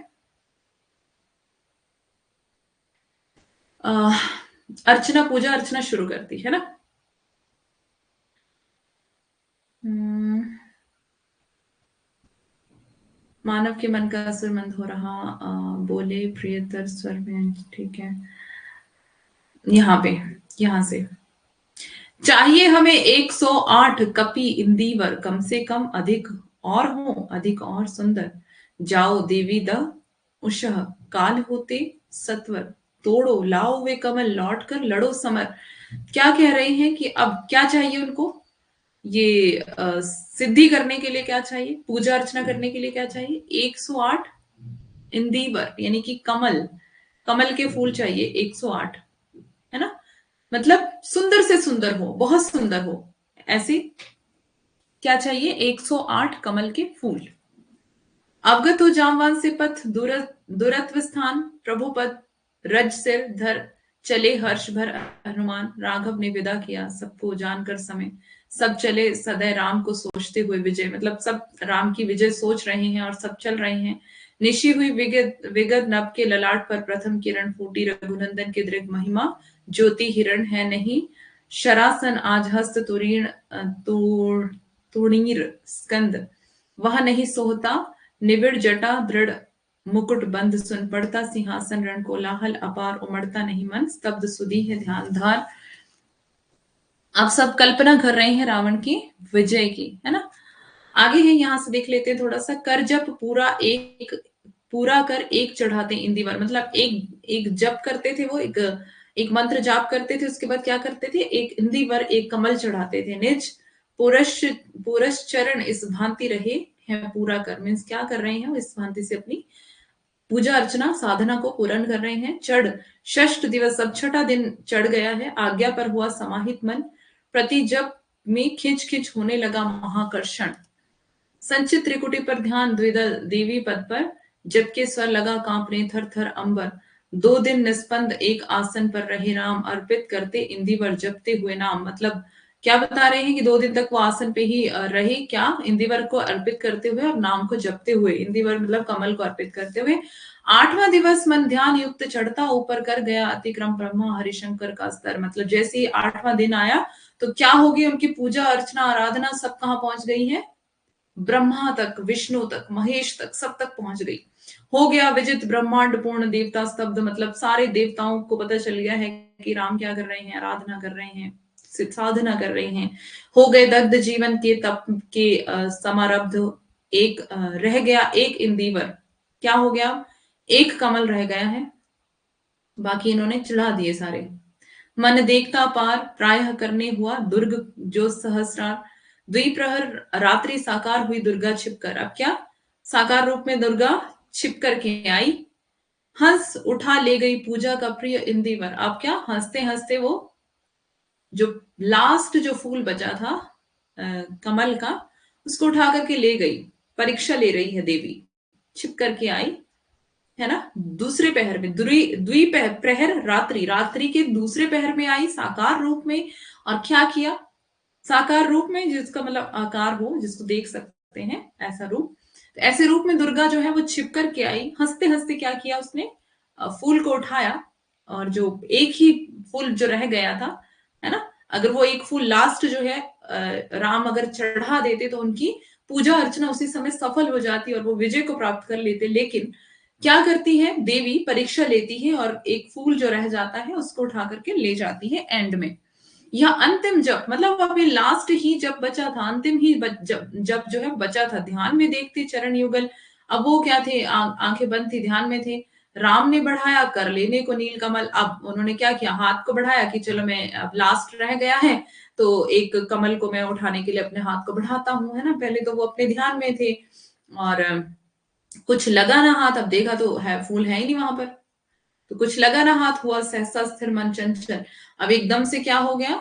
अर्चना, पूजा अर्चना शुरू कर दी, है ना। हम्म, मानव के मन का असुर मंद हो रहा, बोले प्रियतर स्वर में, ठीक है। यहाँ पे, यहां से चाहिए हमें 108 कपि इंदीवर, कम से कम अधिक और हो, अधिक और सुंदर। जाओ देवी द उषः काल होते सत्वर, तोड़ो लाओ वे कमल, लौट कर लड़ो समर। क्या कह रहे हैं कि अब क्या चाहिए उनको, ये सिद्धि करने के लिए क्या चाहिए, पूजा अर्चना करने के लिए क्या चाहिए, 108 इंदीवर यानी कि कमल, कमल के फूल चाहिए 108, है ना। मतलब सुंदर से सुंदर हो, बहुत सुंदर हो, ऐसे क्या चाहिए, 108 कमल के फूल। अवगत हो जामवान से पथ, दूरत्व स्थान प्रभु पद रज सिर धर चले हर्ष भर हनुमान। राघव ने विदा किया सबको जानकर समय, सब चले सदैव राम को सोचते हुए विजय। मतलब सब राम की विजय सोच रहे हैं और सब चल रहे हैं। निशी हुई विगत विगत नभ के ललाट पर प्रथम किरण फूटी, रघुनंदन के दृग महिमा ज्योति हिरण है नहीं। शरासन आज हस्त तुरीण तुणीर स्कंद, वह नहीं सोहता निबिड़ जटा दृढ़ मुकुट बंद। सुन पड़ता सिंहासन रण कोलाहल अपार, उमड़ता नहीं मन स्तब्ध सुधी है ध्यान धार। आप सब कल्पना कर रहे हैं रावण की विजय की, है ना। आगे है, यहां से देख लेते हैं थोड़ा सा। कर जप पूरा कर एक चढ़ाते इंदिवर। मतलब एक एक जप करते थे वो, एक मंत्र जाप करते थे, उसके बाद क्या करते थे, एक इंदिवर एक कमल चढ़ाते थे। निज पुरश पुरश चरण इस भांति रहे हैं पूरा कर। मीन्स क्या कर रहे हैं वो, इस भांति से अपनी पूजा अर्चना साधना को पूर्ण कर रहे हैं। चढ़ षष्ठ दिवस, अब छठा दिन चढ़ गया है। आज्ञा पर हुआ समाहित मन, प्रति जप में खिंच खिंच होने लगा महाकर्षण। संचित त्रिकुटी पर ध्यान, द्विदल देवी पद पर जबकि स्वर लगा कांपने थर थर अंबर। 2 दिन निस्पंद एक आसन पर रहे राम, अर्पित करते इंदिवर जपते हुए नाम। मतलब क्या बता रहे हैं कि 2 दिन तक वो आसन पे ही रहे, क्या, इंदिवर को अर्पित करते हुए और नाम को जपते हुए। इंदिवर मतलब कमल को अर्पित करते हुए। 8वां दिवस मन ध्यान युक्त चढ़ता ऊपर कर गया अतिक्रम ब्रह्मा हरिशंकर का स्तर। मतलब जैसे ही 8वां दिन आया तो क्या हो गई, उनकी पूजा अर्चना आराधना सब कहाँ पहुंच गई है, ब्रह्मा तक, विष्णु तक, महेश तक, सब तक पहुंच गई। हो गया विजित ब्रह्मांड पूर्ण, देवता स्तब्ध। मतलब सारे देवताओं को पता चल गया है कि राम क्या कर रहे हैं, आराधना कर रहे हैं, साधना कर रहे हैं। हो गए दग्ध जीवन के तप के समारब्ध। एक रह गया एक इंदिवर। क्या हो गया, एक कमल रह गया है, बाकी इन्होंने चढ़ा दिए सारे। मन देखता पार प्रायः करने हुआ दुर्ग जो सहस्रार। द्विप्रहर रात्रि साकार हुई दुर्गा छिपकर। अब क्या, साकार रूप में दुर्गा छिप करके आई। हंस उठा ले गई पूजा का प्रिय इंदिवर। अब क्या, हंसते हंसते वो जो लास्ट जो फूल बचा था कमल का, उसको उठा करके ले गई। परीक्षा ले रही है देवी, छिप करके आई, है ना। दूसरे पहर में, प्रहर रात्रि, रात्रि के दूसरे पहर में आई साकार रूप में। और क्या किया, साकार रूप में जिसका मतलब आकार हो, जिसको देख सकते हैं ऐसा रूप। तो ऐसे रूप में दुर्गा जो है वो छिप करके आई। हंसते हंसते क्या किया उसने, फूल को उठाया। और जो एक ही फूल जो रह गया था, है ना, अगर वो एक फूल लास्ट जो है राम अगर चढ़ा देते तो उनकी पूजा अर्चना उसी समय सफल हो जाती और वो विजय को प्राप्त कर लेते। लेकिन क्या करती है देवी, परीक्षा लेती है और एक फूल जो रह जाता है उसको उठा करके ले जाती है एंड में। यह अंतिम जप, मतलब अभी लास्ट ही जब बचा था, अंतिम ही जब जो है बचा था। ध्यान में देखते चरण युगल। अब वो क्या थे, आंखें बंद थी, ध्यान में थे। राम ने बढ़ाया कर लेने को नील कमल। अब उन्होंने क्या किया, हाथ को बढ़ाया कि चलो मैं, अब लास्ट रह गया है तो एक कमल को मैं उठाने के लिए अपने हाथ को बढ़ाता हूं, है ना। पहले तो वो अपने ध्यान में थे और कुछ लगा ना हाथ। अब देखा तो है फूल है ही नहीं वहां पर, तो कुछ लगा ना हाथ, हुआ सहसा स्थिर मन चंचल। अब एकदम से क्या हो गया,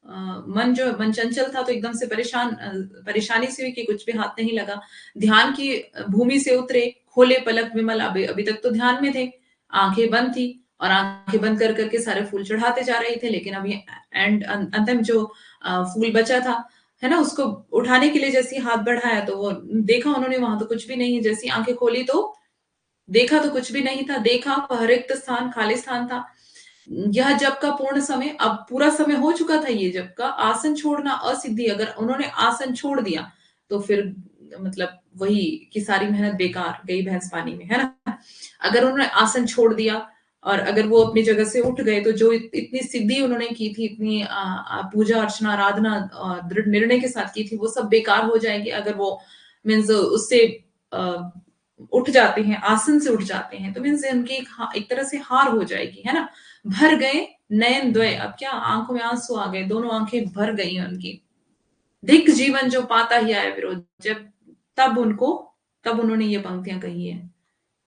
मन चंचल था तो एकदम से परेशानी से हुई कि कुछ भी हाथ नहीं लगा। ध्यान की भूमि से उतरे, खोले पलक विमल। अभी अभी तक तो ध्यान में थे, आंखें बंद थी और आंखें बंद कर करके सारे फूल चढ़ाते जा रहे थे। लेकिन अभी अंतिम जो फूल बचा था, है ना, उसको उठाने के लिए जैसे ही हाथ बढ़ाया तो वो देखा उन्होंने वहां तो कुछ भी नहीं। जैसी आंखें खोली तो देखा तो कुछ भी नहीं था। देखा वह रिक्त स्थान, खाली स्थान था। यह जब का पूर्ण समय, अब पूरा समय हो चुका था ये जब का। आसन छोड़ना असिद्धि, अगर उन्होंने आसन छोड़ दिया तो फिर मतलब वही कि सारी मेहनत बेकार गई भैंस पानी में, है ना। अगर उन्होंने आसन छोड़ दिया और अगर वो अपनी जगह से उठ गए तो जो इतनी सिद्धि उन्होंने की थी, इतनी पूजा अर्चना आराधना दृढ़ निर्णय के साथ की थी, वो सब बेकार हो जाएंगे अगर वो मीन्स उससे उठ जाते हैं, आसन से उठ जाते हैं। तो मीन्स उनकी एक तरह से हार हो जाएगी, है ना। भर गए नयन द्वय, अब क्या, आंखों में आंसू आ गए, दोनों आंखें भर गई उनकी। धिक जीवन जो पाता ही आया विरोध, जब तब उन्होंने ये पंक्तियां कही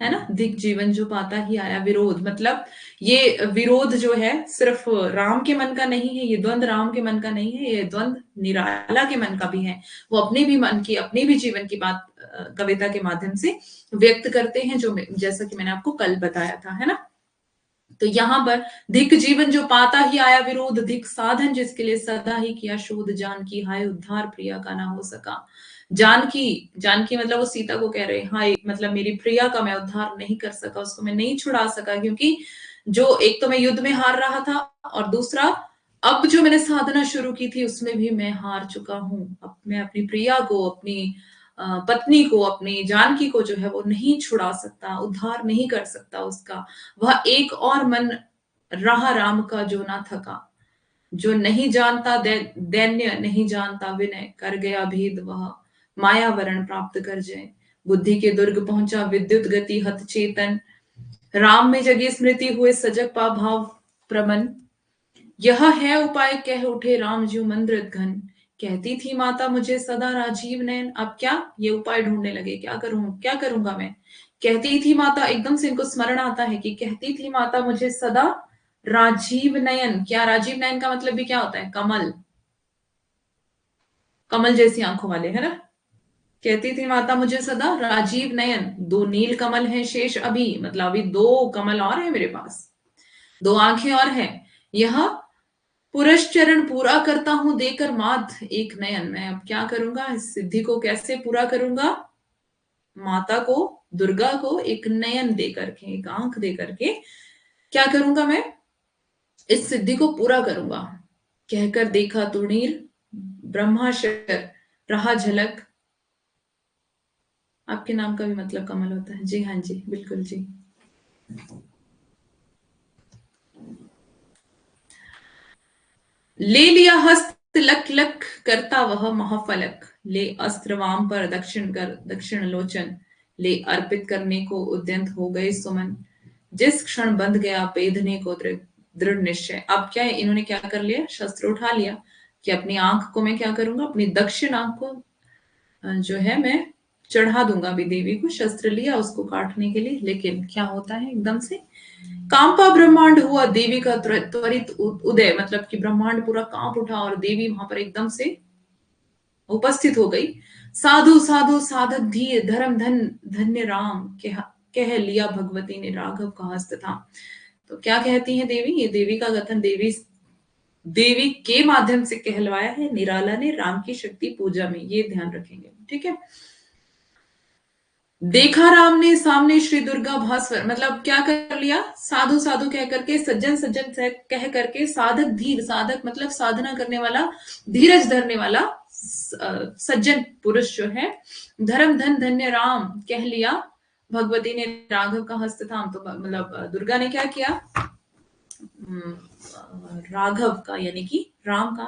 है ना। धिक जीवन जो पाता ही आया विरोध। मतलब ये विरोध जो है सिर्फ राम के मन का नहीं है, ये द्वंद राम के मन का नहीं है, ये द्वंद निराला के मन का भी है। वो अपने भी मन की, अपने भी जीवन की बात कविता के माध्यम से व्यक्त करते हैं, जो जैसा कि मैंने आपको कल बताया था, है ना। तो यहाँ पर धिक जीवन जो पाता ही आया विरोध, धिक साधन जिसके लिए सदा ही किया शोध, जानकी हाय उद्धार प्रिया का ना हो सका। जानकी, जानकी मतलब वो सीता को कह रहे हैं, हाय मतलब मेरी प्रिया का मैं उद्धार नहीं कर सका, उसको मैं नहीं छुड़ा सका, क्योंकि जो एक तो मैं युद्ध में हार रहा था, और दूसरा अब जो मैंने साधना शुरू की थी उसमें भी मैं हार चुका हूँ। अब मैं अपनी प्रिया को, अपनी पत्नी को, अपनी जानकी को जो है वो नहीं छुड़ा सकता, उद्धार नहीं कर सकता उसका। वह एक और मन रहा राम का जो ना थका, जो नहीं जानता दैन्य, नहीं जानता विनय, कर गया भेद वह माया वरण प्राप्त कर जाए। बुद्धि के दुर्ग पहुंचा विद्युत गति हत चेतन, राम में जगी स्मृति हुए सजग पा भाव प्रमन। यह है उपाय कह उठे राम ज्यों मंद्र घन, कहती थी माता मुझे सदा राजीव नयन। अब क्या, ये उपाय ढूंढने लगे, क्या करूं, क्या करूंगा मैं। कहती थी माता, एकदम से इनको स्मरण आता है कि कहती थी माता मुझे सदा राजीव नयन। क्या राजीव नयन का मतलब भी क्या होता है, कमल, कमल जैसी आंखों वाले, है ना। कहती थी माता मुझे सदा राजीव नयन, दो नील कमल हैं शेष अभी, मतलब अभी दो कमल और है मेरे पास, दो आंखें और हैं। यह पुरस्चरण पूरा करता हूं देकर मात एक नयन। मैं अब क्या करूंगा, इस सिद्धि को कैसे पूरा करूंगा, माता को, दुर्गा को एक नयन दे करके, एक आंख दे करके क्या करूंगा मैं, इस सिद्धि को पूरा करूंगा। कहकर देखा तुणीर ब्रह्माशर रहा झलक। आपके नाम का भी मतलब कमल होता है जी, हाँ जी बिल्कुल जी। ले लिया हस्त लक लक करता वह महाफलक, ले अस्त्र वाम पर दक्षिण कर दक्षिण लोचन, ले अर्पित करने को उद्यंत हो गए सुमन, जिस क्षण बंध गया पेधने को दृढ़ दृढ़ निश्चय। अब क्या है, इन्होंने क्या कर लिया, शस्त्र उठा लिया कि अपनी आंख को मैं क्या करूंगा, अपनी दक्षिण आंख को जो है मैं चढ़ा दूंगा। अभी देवी को शस्त्र लिया उसको काटने के लिए, लेकिन क्या होता है, एकदम से कांपा ब्रह्मांड हुआ देवी का त्वरित उदय, मतलब कि ब्रह्मांड पूरा कांप उठा और देवी वहां पर एकदम से उपस्थित हो गई। साधु साधु साधक धीर धर्म धन धन्य राम, कह लिया भगवती ने राघव का हस्त था। तो क्या कहती है देवी, ये देवी का कथन देवी देवी के माध्यम से कहलवाया है निराला ने राम की शक्ति पूजा में, ये ध्यान रखेंगे, ठीक है। देखा राम ने सामने श्री दुर्गा भास्वर, मतलब क्या कर लिया, साधु साधु कह करके, सज्जन सज्जन कह करके, साधक धीर, साधक मतलब साधना करने वाला, धीरज धरने वाला सज्जन पुरुष जो है, धर्म धन धन्य राम कह लिया भगवती ने राघव का हस्त थाम। तो मतलब दुर्गा ने क्या किया, राघव का यानी कि राम का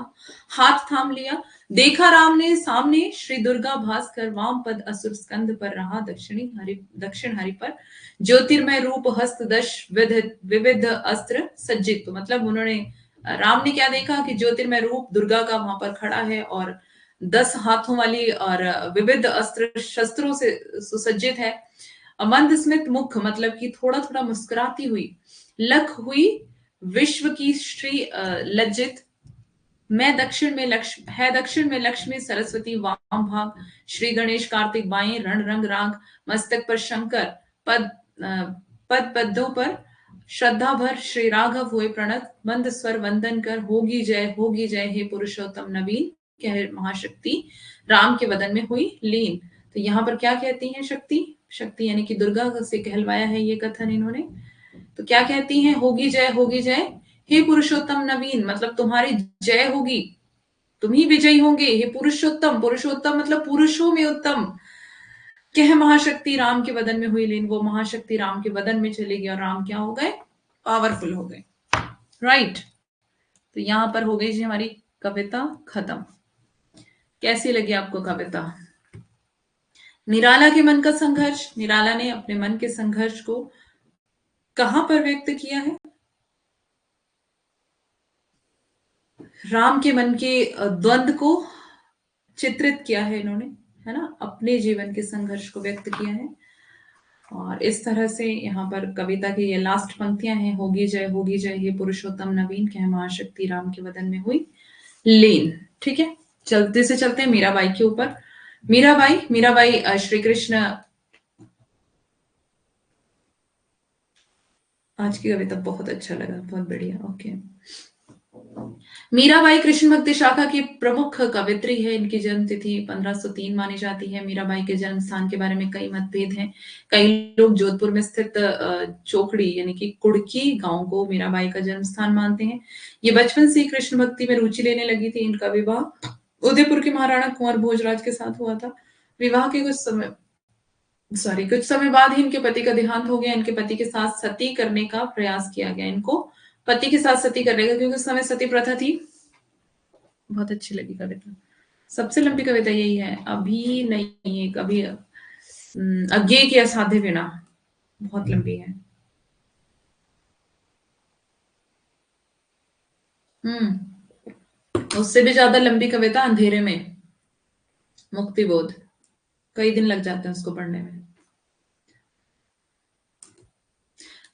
हाथ थाम लिया। देखा राम ने सामने श्री दुर्गा भास्कर, वाम पद असुर स्कंद पर रहा दक्षिण हरि पर, ज्योतिर्मय रूप हस्त दश विविध अस्त्र सज्जित। तो मतलब उन्होंने, राम ने क्या देखा कि ज्योतिर्मय रूप दुर्गा का वहां पर खड़ा है और 10 हाथों वाली और विविध अस्त्र शस्त्रों से सुसज्जित है। मंद स्मित मुख, मतलब कि थोड़ा थोड़ा मुस्कुराती हुई, लख हुई विश्व की श्री लज्जित। मैं दक्षिण में लक्ष्मी है, दक्षिण में लक्ष्मी सरस्वती, वाम भाग श्री गणेश कार्तिक, बाएं रण रंग राग, मस्तक पर शंकर, पद पद पद्मों पर श्रद्धा भर श्री राघव हुए प्रणत, मंद स्वर वंदन कर होगी जय हे पुरुषोत्तम नवीन, कह महाशक्ति राम के वदन में हुई लीन। तो यहाँ पर क्या कहती हैं, शक्ति, शक्ति यानी कि दुर्गा से कहलवाया है ये कथन इन्होंने। तो क्या कहती हैं, होगी जय हे पुरुषोत्तम नवीन, मतलब तुम्हारी जय होगी, तुम ही विजयी होंगे हे पुरुषोत्तम, पुरुषोत्तम मतलब पुरुषों में उत्तम, कह महाशक्ति राम के वदन में हुई लीन। वो महाशक्ति राम के वदन में चली गई और राम क्या हो गए, पावरफुल हो गए, राइट। तो यहां पर हो गई जी हमारी कविता खत्म। कैसी लगी आपको कविता। निराला के मन का संघर्ष, निराला ने अपने मन के संघर्ष को कहां पर व्यक्त किया है, राम के मन के द्वंद को चित्रित किया है इन्होंने, है ना, अपने जीवन के संघर्ष को व्यक्त किया है। और इस तरह से यहाँ पर कविता की ये लास्ट पंक्तियां हैं, होगी जय हे पुरुषोत्तम नवीन, कह महाशक्ति राम के वदन में हुई लीन। ठीक है, चलते से चलते हैं मीराबाई के ऊपर। मीराबाई श्री कृष्ण आज की कविता बहुत अच्छा लगा, बहुत बढ़िया। ओके। मीराबाई कृष्ण भक्ति शाखा की प्रमुख कवित्री है। इनकी जन्म तिथि 1503 मानी जाती है। मीराबाई के जन्म स्थान के बारे में कई मतभेद हैं। कई लोग जोधपुर में स्थित चोकड़ी यानी कि कुड़की गांव को मीराबाई का जन्म स्थान मानते हैं। ये बचपन से ही कृष्ण भक्ति में रुचि लेने लगी थी। इनका विवाह उदयपुर के महाराणा कुंवर भोजराज के साथ हुआ था। विवाह के कुछ समय बाद ही इनके पति का देहांत हो गया। इनके पति के साथ सती करने का प्रयास किया गया। इनको पति के साथ सती करने का, क्योंकि उस समय सती प्रथा थी। बहुत अच्छी लगी कविता। सबसे लंबी कविता यही है। अभी नहीं है कभी। अज्ञेय की असाध्य वीणा बहुत लंबी है। उससे भी ज्यादा लंबी कविता अंधेरे में, मुक्ति बोध। कई दिन लग जाते हैं उसको पढ़ने में।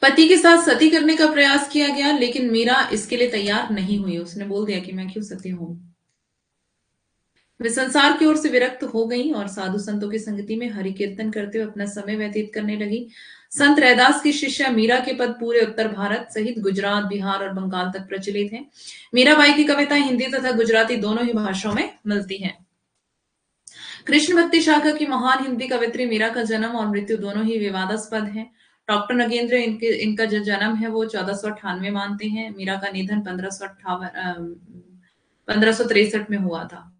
पति के साथ सती करने का प्रयास किया गया, लेकिन मीरा इसके लिए तैयार नहीं हुई। उसने बोल दिया कि मैं क्यों सती हूं। वे संसार की ओर से विरक्त हो गईं और साधु संतों की संगति में हरि कीर्तन करते हुए अपना समय व्यतीत करने लगी। संत रैदास की शिष्या मीरा के पद पूरे उत्तर भारत सहित गुजरात, बिहार और बंगाल तक प्रचलित हैं। मीराबाई की कविताएं हिंदी तथा गुजराती दोनों ही भाषाओं में मिलती हैं। कृष्ण भक्ति शाखा की महान हिंदी कवित्री मीरा का जन्म और मृत्यु दोनों ही विवादास्पद है। डॉक्टर नगेंद्र इनका जो जन्म है वो 1498 मानते हैं। मीरा का निधन 1563 में हुआ था।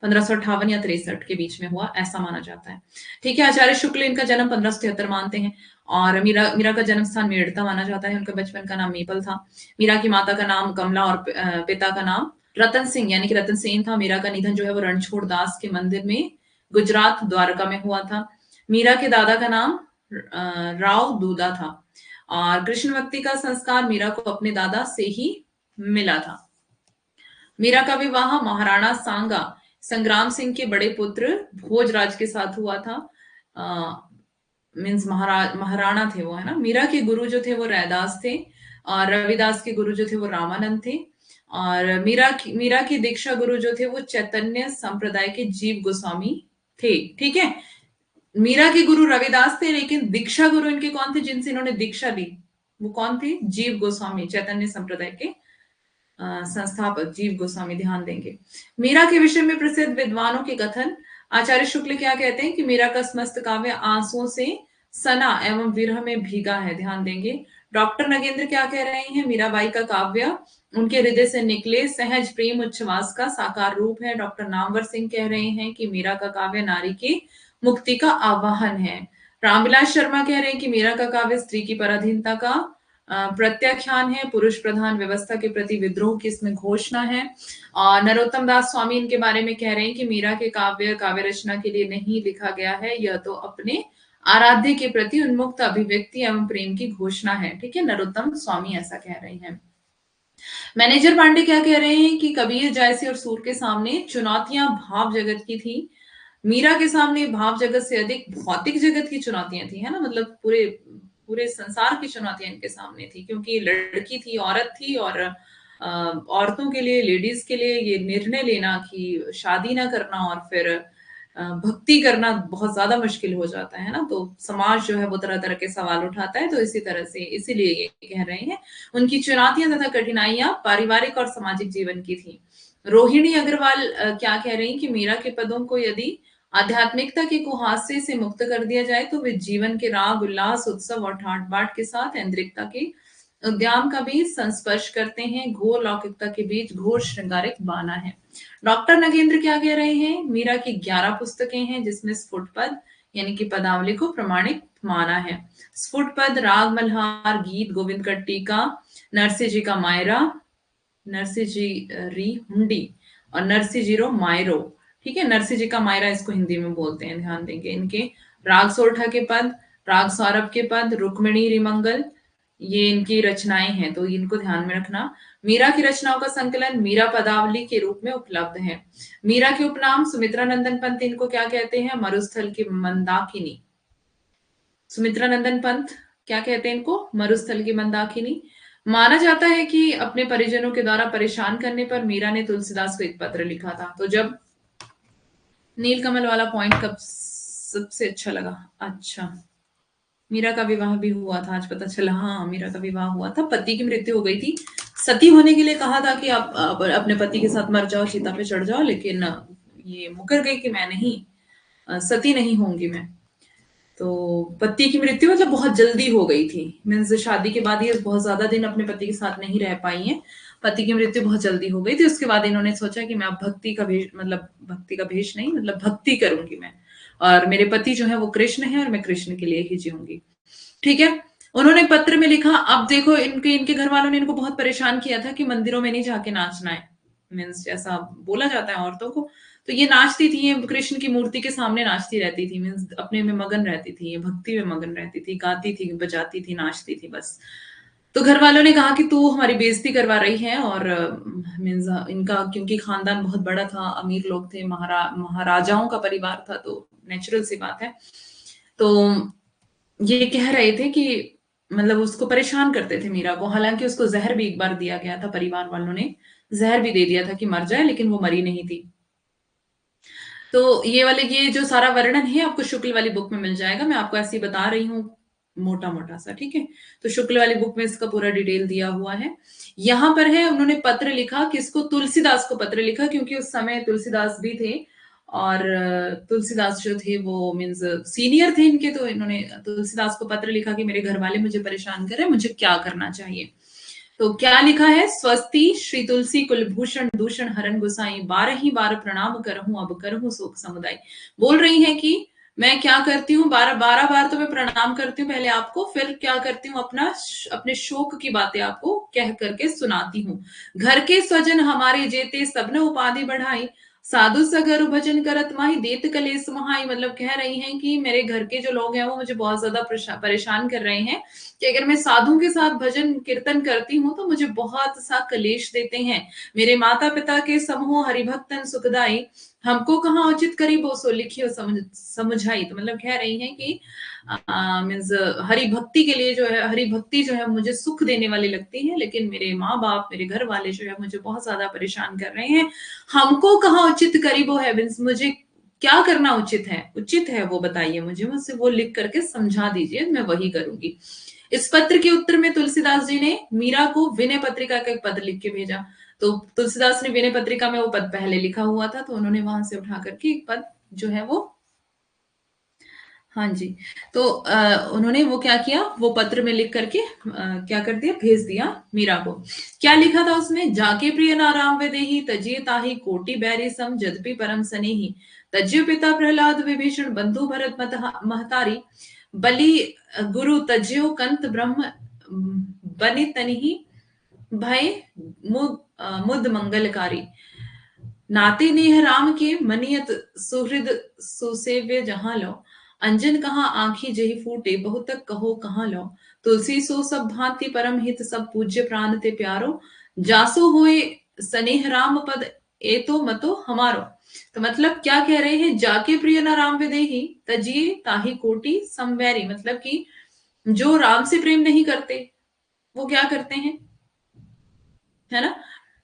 1558 या 63 के बीच में हुआ, ऐसा माना जाता है। ठीक है। आचार्य शुक्ल इनका जन्म 1573 मानते हैं। और मीरा का जन्म स्थान मेड़ता माना जाता है। उनका बचपन का नाम मीपल था। मीरा की माता का नाम कमला और पिता का नाम रतन सिंह यानी कि रतन सेन था। मीरा का निधन जो है वो रणछोड़ दास के मंदिर में गुजरात द्वारका में हुआ था। मीरा के दादा का नाम राव दूदा था। और कृष्ण भक्ति का संस्कार मीरा को अपने दादा से ही मिला था। मीरा का विवाह महाराणा सांगा संग्राम सिंह के बड़े पुत्र भोजराज के साथ हुआ था। मीन्स महाराणा थे वो, है ना। मीरा के गुरु जो थे वो रैदास थे और रविदास के गुरु जो थे वो रामानंद थे। और मीरा की दीक्षा गुरु जो थे वो चैतन्य संप्रदाय के जीव गोस्वामी थे। ठीक है। मीरा के गुरु रविदास थे, लेकिन दीक्षा गुरु इनके कौन थे जिनसे इन्होंने दीक्षा ली? वो कौन थे? जीव गोस्वामी, चैतन्य संप्रदाय के संस्थापक जीव गोस्वामी। ध्यान देंगे। मीरा के विषय में प्रसिद्ध विद्वानों के कथन। आचार्य शुक्ल क्या कहते हैं कि मीरा का समस्त काव्य आंसुओं से सना एवं विरह में भीगा है। ध्यान देंगे। डॉक्टर नगेंद्र क्या कह रहे हैं? मीराबाई का काव्य उनके हृदय से निकले सहज प्रेम उच्छ्वास का साकार रूप है। डॉक्टर नामवर सिंह कह रहे हैं कि मीरा का काव्य नारी की मुक्ति का आवाहन है। रामविलास शर्मा कह रहे हैं कि मीरा का काव्य स्त्री की पराधीनता का प्रत्याख्यान है, पुरुष प्रधान व्यवस्था के प्रति विद्रोह की इसमें घोषणा है। और नरोत्तम दास स्वामी इनके बारे में कह रहे हैं कि मीरा के काव्य रचना के लिए नहीं लिखा गया है, यह तो अपने आराध्य के प्रति उन्मुक्त अभिव्यक्ति एवं प्रेम की घोषणा है। ठीक है। नरोत्तम स्वामी ऐसा कह रहे हैं। मैनेजर पांडे क्या कह रहे हैं कि कबीर जैसी और सूर के सामने चुनौतियां भाव जगत की थी। मीरा के सामने भाव जगत से अधिक भौतिक जगत की चुनौतियां थी, है ना। मतलब पूरे पूरे संसार की चुनौतियां इनके सामने थी, क्योंकि लड़की थी, औरत थी। और औरतों के लिए, लेडीज के लिए ये निर्णय लेना कि शादी ना करना और फिर भक्ति करना बहुत ज्यादा मुश्किल हो जाता है ना। तो समाज जो है वो तरह तरह के सवाल उठाता है। तो इसी तरह से इसीलिए ये कह रहे हैं उनकी चुनौतियां तथा कठिनाइयां पारिवारिक और सामाजिक जीवन की थी। रोहिणी अग्रवाल क्या कह रही हैं कि मीरा के पदों को यदि आध्यात्मिकता के कुहासे से मुक्त कर दिया जाए तो वे जीवन के राग, उल्लास, उत्सव और ठाट बाट के साथ ऐन्द्रिकता के उद्याम का भी संस्पर्श करते हैं। घोर लौकिकता के बीच घोर श्रृंगारिक बाना है। डॉक्टर नगेंद्र क्या कह रहे हैं? मीरा की 11 पुस्तकें हैं जिसमें स्फुट पद यानी कि पदावली को प्रमाणिक माना है। स्फुट पद, राग मल्हार, गीत गोविंद का टीका, नरसिंह जी का मायरा, नरसिंह जी री हुंडी और नरसिंह जी रो मायरो। ठीक है। नरसिंह जी का मायरा इसको हिंदी में बोलते हैं। ध्यान देंगे। इनके राग सोरठा के पद, राग सौरभ के पद, रुक्मिणी रिमंगल, ये इनकी रचनाएं हैं, तो इनको ध्यान में रखना। मीरा की रचनाओं का संकलन मीरा पदावली के रूप में उपलब्ध है। मीरा के उपनाम सुमित्रा नंदन पंत इनको क्या कहते हैं? मरुस्थल की मंदाकिनी। सुमित्रा नंदन पंत क्या कहते हैं इनको? मरुस्थल की मंदाकिनी। माना जाता है कि अपने परिजनों के द्वारा परेशान करने पर मीरा ने तुलसीदास को एक पत्र लिखा था। तो जब नीलकमल वाला पॉइंट कब सबसे अच्छा लगा? अच्छा, मीरा का विवाह भी हुआ था, आज पता चला। हाँ, मीरा का विवाह हुआ था, पति की मृत्यु हो गई थी। सती होने के लिए कहा था कि आप अपने पति के साथ मर जाओ, चिता पे चढ़ जाओ, लेकिन ये मुकर गई कि मैं नहीं, सती नहीं होंगी मैं। तो पति की मृत्यु मतलब बहुत जल्दी हो गई थी, मीन्स शादी के बाद ये बहुत ज्यादा दिन अपने पति के साथ नहीं रह पाई हैं। पति की मृत्यु बहुत जल्दी हो गई थी। उसके बाद इन्होंने सोचा कि मैं अब भक्ति का भेष नहीं, मतलब भक्ति करूंगी मैं, और मेरे पति जो है वो कृष्ण है और मैं कृष्ण के लिए ही जीऊंगी। ठीक है। उन्होंने पत्र में लिखा, अब देखो इनके इनके घर वालों ने इनको बहुत परेशान किया था कि मंदिरों में नहीं जाके नाचना है, मीन्स ऐसा बोला जाता है औरतों को। तो ये नाचती थी, ये कृष्ण की मूर्ति के सामने नाचती रहती थी, मीन्स अपने में मगन रहती थी, ये भक्ति में मगन रहती थी, गाती थी, बजाती थी, नाचती थी बस। तो घर वालों ने कहा कि तू हमारी बेइज्जती करवा रही है, और मीन्स इनका क्योंकि खानदान बहुत बड़ा था, अमीर लोग थे, महाराजाओं का परिवार था, तो नेचुरल सी बात है। तो ये कह रहे थे कि मतलब उसको परेशान करते थे मीरा को, हालांकि उसको जहर भी एक बार दिया गया था, परिवार वालों ने जहर भी दे दिया था कि मर जाए, लेकिन वो मरी नहीं थी। तो ये जो सारा वर्णन है आपको शुक्ल वाली बुक में मिल जाएगा, मैं आपको ऐसे ही बता रही हूँ मोटा मोटा सा, ठीक है। तो शुक्ल वाली बुक में इसका पूरा डिटेल दिया हुआ है। यहाँ पर है, उन्होंने पत्र लिखा किसको, तुलसीदास को पत्र लिखा, क्योंकि उस समय तुलसीदास भी थे, और तुलसीदास जो थे वो मीन्स सीनियर थे इनके, तो इन्होंने तुलसीदास को पत्र लिखा कि मेरे घर वाले मुझे परेशान कर रहे हैं, मुझे क्या करना चाहिए। तो क्या लिखा है, स्वस्ति श्री तुलसी कुलभूषण दूषण हरण गुसाई, बारह ही बार प्रणाम करहूं अब करहूं शोक समुदाय। बोल रही है कि मैं क्या करती हूँ, बारह बारह बार तो मैं प्रणाम करती हूँ पहले आपको, फिर क्या करती हूँ, अपने शोक की बातें आपको कह करके सुनाती हूँ। घर के स्वजन हमारे जेते सबने उपाधि बढ़ाई, साधु सगर भजन करत माही देत कलेस महाई। मतलब कह रही हैं कि मेरे घर के जो लोग हैं वो मुझे बहुत ज्यादा परेशान कर रहे हैं, कि अगर मैं साधु के साथ भजन कीर्तन करती हूँ तो मुझे बहुत सा कलेश देते हैं। मेरे माता पिता के समूह हरिभक्तन सुखदाई, हमको कहाँ उचित करीबो सो लिखियो समझाई। तो मतलब कह रही हैं कि मीन्स हरि भक्ति के लिए जो है, हरि भक्ति जो है मुझे सुख देने वाली लगती है, लेकिन मेरे माँ बाप, मेरे घर वाले जो है मुझे बहुत ज्यादा परेशान कर रहे हैं। हमको कहाँ उचित करीबो है, मीन्स मुझे क्या करना उचित है वो बताइए मुझे, मुझसे वो लिख करके समझा दीजिए, मैं वही करूंगी। इस पत्र के उत्तर में तुलसीदास जी ने मीरा को विनय पत्रिका का एक पद लिख के भेजा। तो तुलसीदास ने विनय पत्रिका में वो पद पहले लिखा हुआ था, तो उन्होंने वहां से उठा करके एक पद जो है वो, हाँ जी, तो उन्होंने वो क्या किया, वो पत्र में लिख करके क्या कर दिया, भेज दिया मीरा को। क्या लिखा था उसमें, जाके प्रिय नाराम विदेही तजिए ताही कोटि बैरी सम जदपि परम सनेही, तज्य पिता प्रहलाद विभीषण बंधु भरत महतारी, बलि गुरु तज्यो कंत ब्रह्म बनि तनिही, भय मुद मंगलकारी, नाते नेह राम के मनियत सुहृद सुसेव्य जहां लो, अंजन कहाँ आंखी जही फूटे बहुत तक कहो कहाँ लो, तुलसी सो सब भांति परम हित सब पूज्य प्राण ते प्यारो, जासो होए सनेह राम पद ए तो मतो हमारो। तो मतलब क्या कह रहे हैं, जाके प्रिय न राम विदेही तजिए ताही कोटि समवैरी, मतलब कि जो राम से प्रेम नहीं करते वो क्या करते हैं, है ना,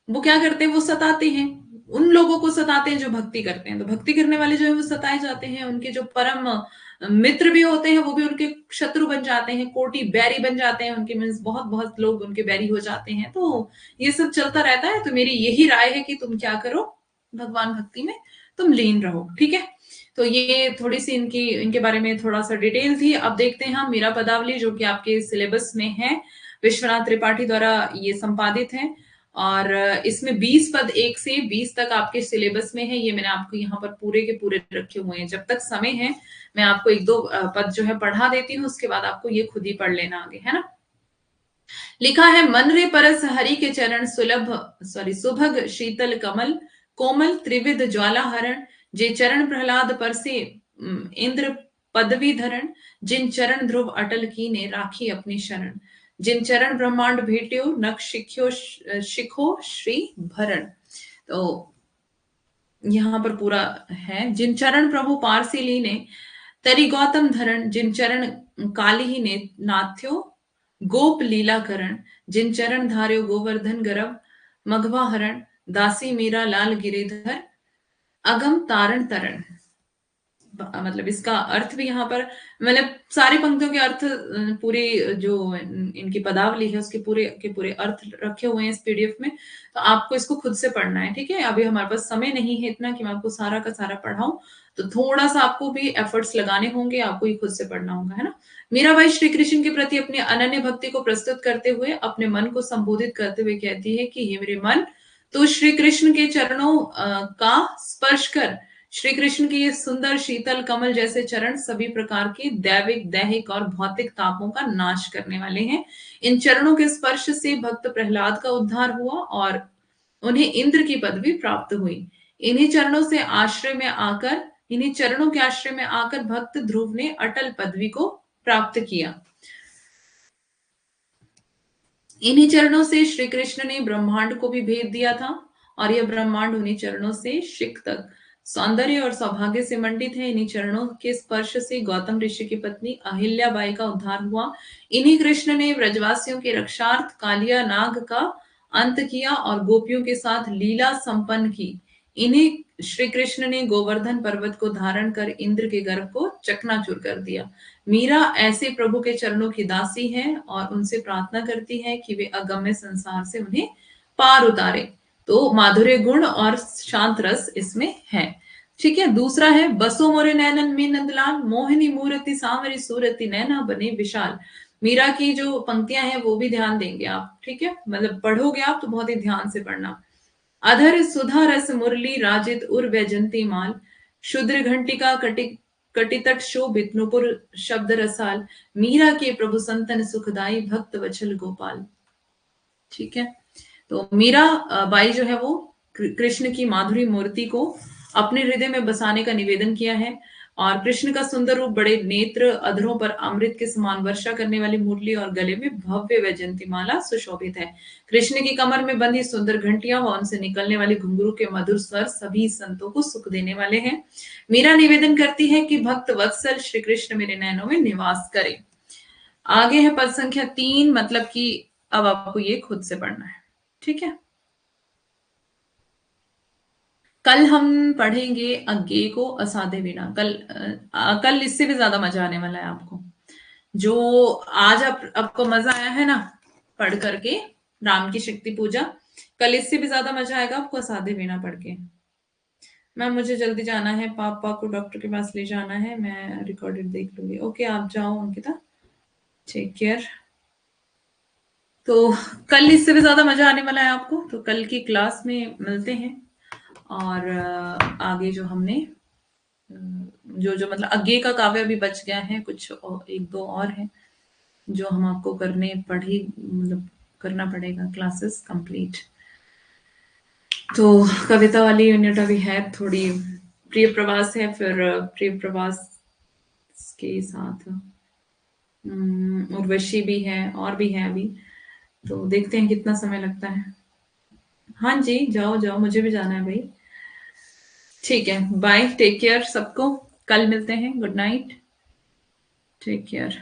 वो क्या करते हैं, वो सताते हैं, उन लोगों को सताते हैं जो भक्ति करते हैं। तो भक्ति करने वाले जो है वो सताए जाते हैं, उनके जो परम मित्र भी होते हैं वो भी उनके शत्रु बन जाते हैं, कोटि बैरी बन जाते हैं उनके, मीन्स बहुत बहुत लोग उनके बैरी हो जाते हैं। तो ये सब चलता रहता है। तो मेरी यही राय है कि तुम क्या करो, भगवान भक्ति में तुम लीन रहो, ठीक है। तो ये थोड़ी सी इनके बारे में थोड़ा सा डिटेल थी। अब देखते हैं हम मीरा पदावली, जो कि आपके सिलेबस में है, विश्वनाथ त्रिपाठी द्वारा ये संपादित है, और इसमें 20 पद 1 से 20 तक आपके सिलेबस में है। ये मैंने आपको यहाँ पर पूरे के पूरे रखे हुए हैं। जब तक समय है मैं आपको एक दो पद जो है पढ़ा देती हूँ, उसके बाद आपको ये खुद ही पढ़ लेना आगे, है ना। लिखा है, मन रे परस हरि के चरण सुभग शीतल कमल, कोमल त्रिविध ज्वाला हरण, जे चरण प्रहलाद पर से इंद्र पदवी धरण, जिन चरण ध्रुव अटल की ने राखी अपनी शरण, जिन चरण ब्रह्मांड भेट्यो नख शिखो श्री भरण। तो यहाँ पर पूरा है, जिन चरण प्रभु पारसी लीने तरी गौतम धरण, जिन चरण काली ही ने नाथ्यो गोप लीला करण, जिन चरण धार्यो गोवर्धन गर्भ मघवा हरण, दासी मीरा लाल गिरिधर अगम तारण तरण। मतलब इसका अर्थ भी यहाँ पर, मतलब सारी पंक्तियों के अर्थ पूरी जो इनकी पदावली है उसके पूरे के पूरे अर्थ रखे हुए हैं इस पीडीएफ में। तो आपको इसको खुद से पढ़ना है, ठीक है। अभी हमारे पास समय नहीं है इतना कि मैं आपको सारा का सारा पढ़ाऊं, तो थोड़ा सा आपको भी एफर्ट्स लगाने होंगे, आपको ही खुद से पढ़ना होगा, है ना। मीराबाई श्री कृष्ण के प्रति अपनी अनन्य भक्ति को प्रस्तुत करते हुए अपने मन को संबोधित करते हुए कहती है कि हे मेरे मन, तो श्री कृष्ण के चरणों का स्पर्श कर। श्री कृष्ण के ये सुंदर शीतल कमल जैसे चरण सभी प्रकार के दैविक, दैहिक और भौतिक तापों का नाश करने वाले हैं। इन चरणों के स्पर्श से भक्त प्रहलाद का उद्धार हुआ और उन्हें इंद्र की पदवी प्राप्त हुई। इन्हीं चरणों से आश्रय में आकर इन्हीं चरणों के आश्रय में आकर भक्त ध्रुव ने अटल पदवी को प्राप्त किया। इन्हीं चरणों से श्री कृष्ण ने ब्रह्मांड को भी भेद दिया था और यह ब्रह्मांड उन्हीं चरणों से शिक तक सौंदर्य और सौभाग्य से मंडित है। इन्हीं चरणों के स्पर्श से गौतम ऋषि की पत्नी अहिल्या बाई का उद्धार हुआ। इन्हीं कृष्ण ने ब्रजवासियों के रक्षार्थ कालिया नाग का अंत किया और गोपियों के साथ लीला संपन्न की। इन्हीं श्री कृष्ण ने गोवर्धन पर्वत को धारण कर इंद्र के गर्भ को चकनाचूर कर दिया। मीरा ऐसे प्रभु के चरणों की दासी है और उनसे प्रार्थना करती है कि वे अगम्य संसार से उन्हें पार उतारे। तो माधुर्य गुण और शांत रस इसमें है, ठीक है। दूसरा है, बसो मोरे नैनन में नंदलाल, मोहिनी मूर्ति सांवरी सूरति, नैना बने विशाल। मीरा की जो पंक्तियां हैं वो भी ध्यान देंगे आप, ठीक है। मतलब पढ़ोगे आप तो बहुत ही ध्यान से पढ़ना। अधर सुधा रस मुरली राजित उर वैजंती माल, शुद्र घंटिका कटितट शोभित नुपुर शब्द रसाल, मीरा के प्रभु संतन सुखदाई भक्त वचल गोपाल, ठीक है। तो मीरा बाई जो है वो कृष्ण की माधुरी मूर्ति को अपने हृदय में बसाने का निवेदन किया है और कृष्ण का सुंदर रूप, बड़े नेत्र, अधरों पर अमृत के समान वर्षा करने वाली मुरली और गले में भव्य वैजंती माला सुशोभित है। कृष्ण की कमर में बंधी सुंदर घंटियां व उनसे निकलने वाली घुंघरू के मधुर स्वर सभी संतों को सुख देने वाले हैं। मीरा निवेदन करती है कि भक्त वत्सल श्री कृष्ण मेरे नैनों में निवास करे। आगे है पद संख्या 3, मतलब कि अब आपको ये खुद से पढ़ना है, ठीक है। कल हम पढ़ेंगे अज्ञे को असाध्य वीणा। कल इससे भी ज्यादा मजा आने वाला है आपको। जो आज आपको मजा आया है ना पढ़ करके राम की शक्ति पूजा, कल इससे भी ज्यादा मजा आएगा आपको असाध्य वीणा पढ़ के। मैम मुझे जल्दी जाना है, पापा को डॉक्टर के पास ले जाना है, मैं रिकॉर्डेड देख लूंगी। ओके आप जाओ अंकिता, टेक केयर। तो कल इससे भी ज्यादा मजा आने वाला है आपको, तो कल की क्लास में मिलते हैं। और आगे जो हमने जो जो मतलब अज्ञे का काव्य भी बच गया है, कुछ एक दो और है जो हम आपको मतलब करना पड़ेगा क्लासेस कंप्लीट। तो कविता वाली यूनिट अभी है थोड़ी, प्रिय प्रवास है, फिर प्रिय प्रवास के साथ उर्वशी भी है और भी है अभी, तो देखते हैं कितना समय लगता है। हाँ जी जाओ जाओ, मुझे भी जाना है भाई। ठीक है, बाय, टेक केयर सबको, कल मिलते हैं, गुड नाइट, टेक केयर।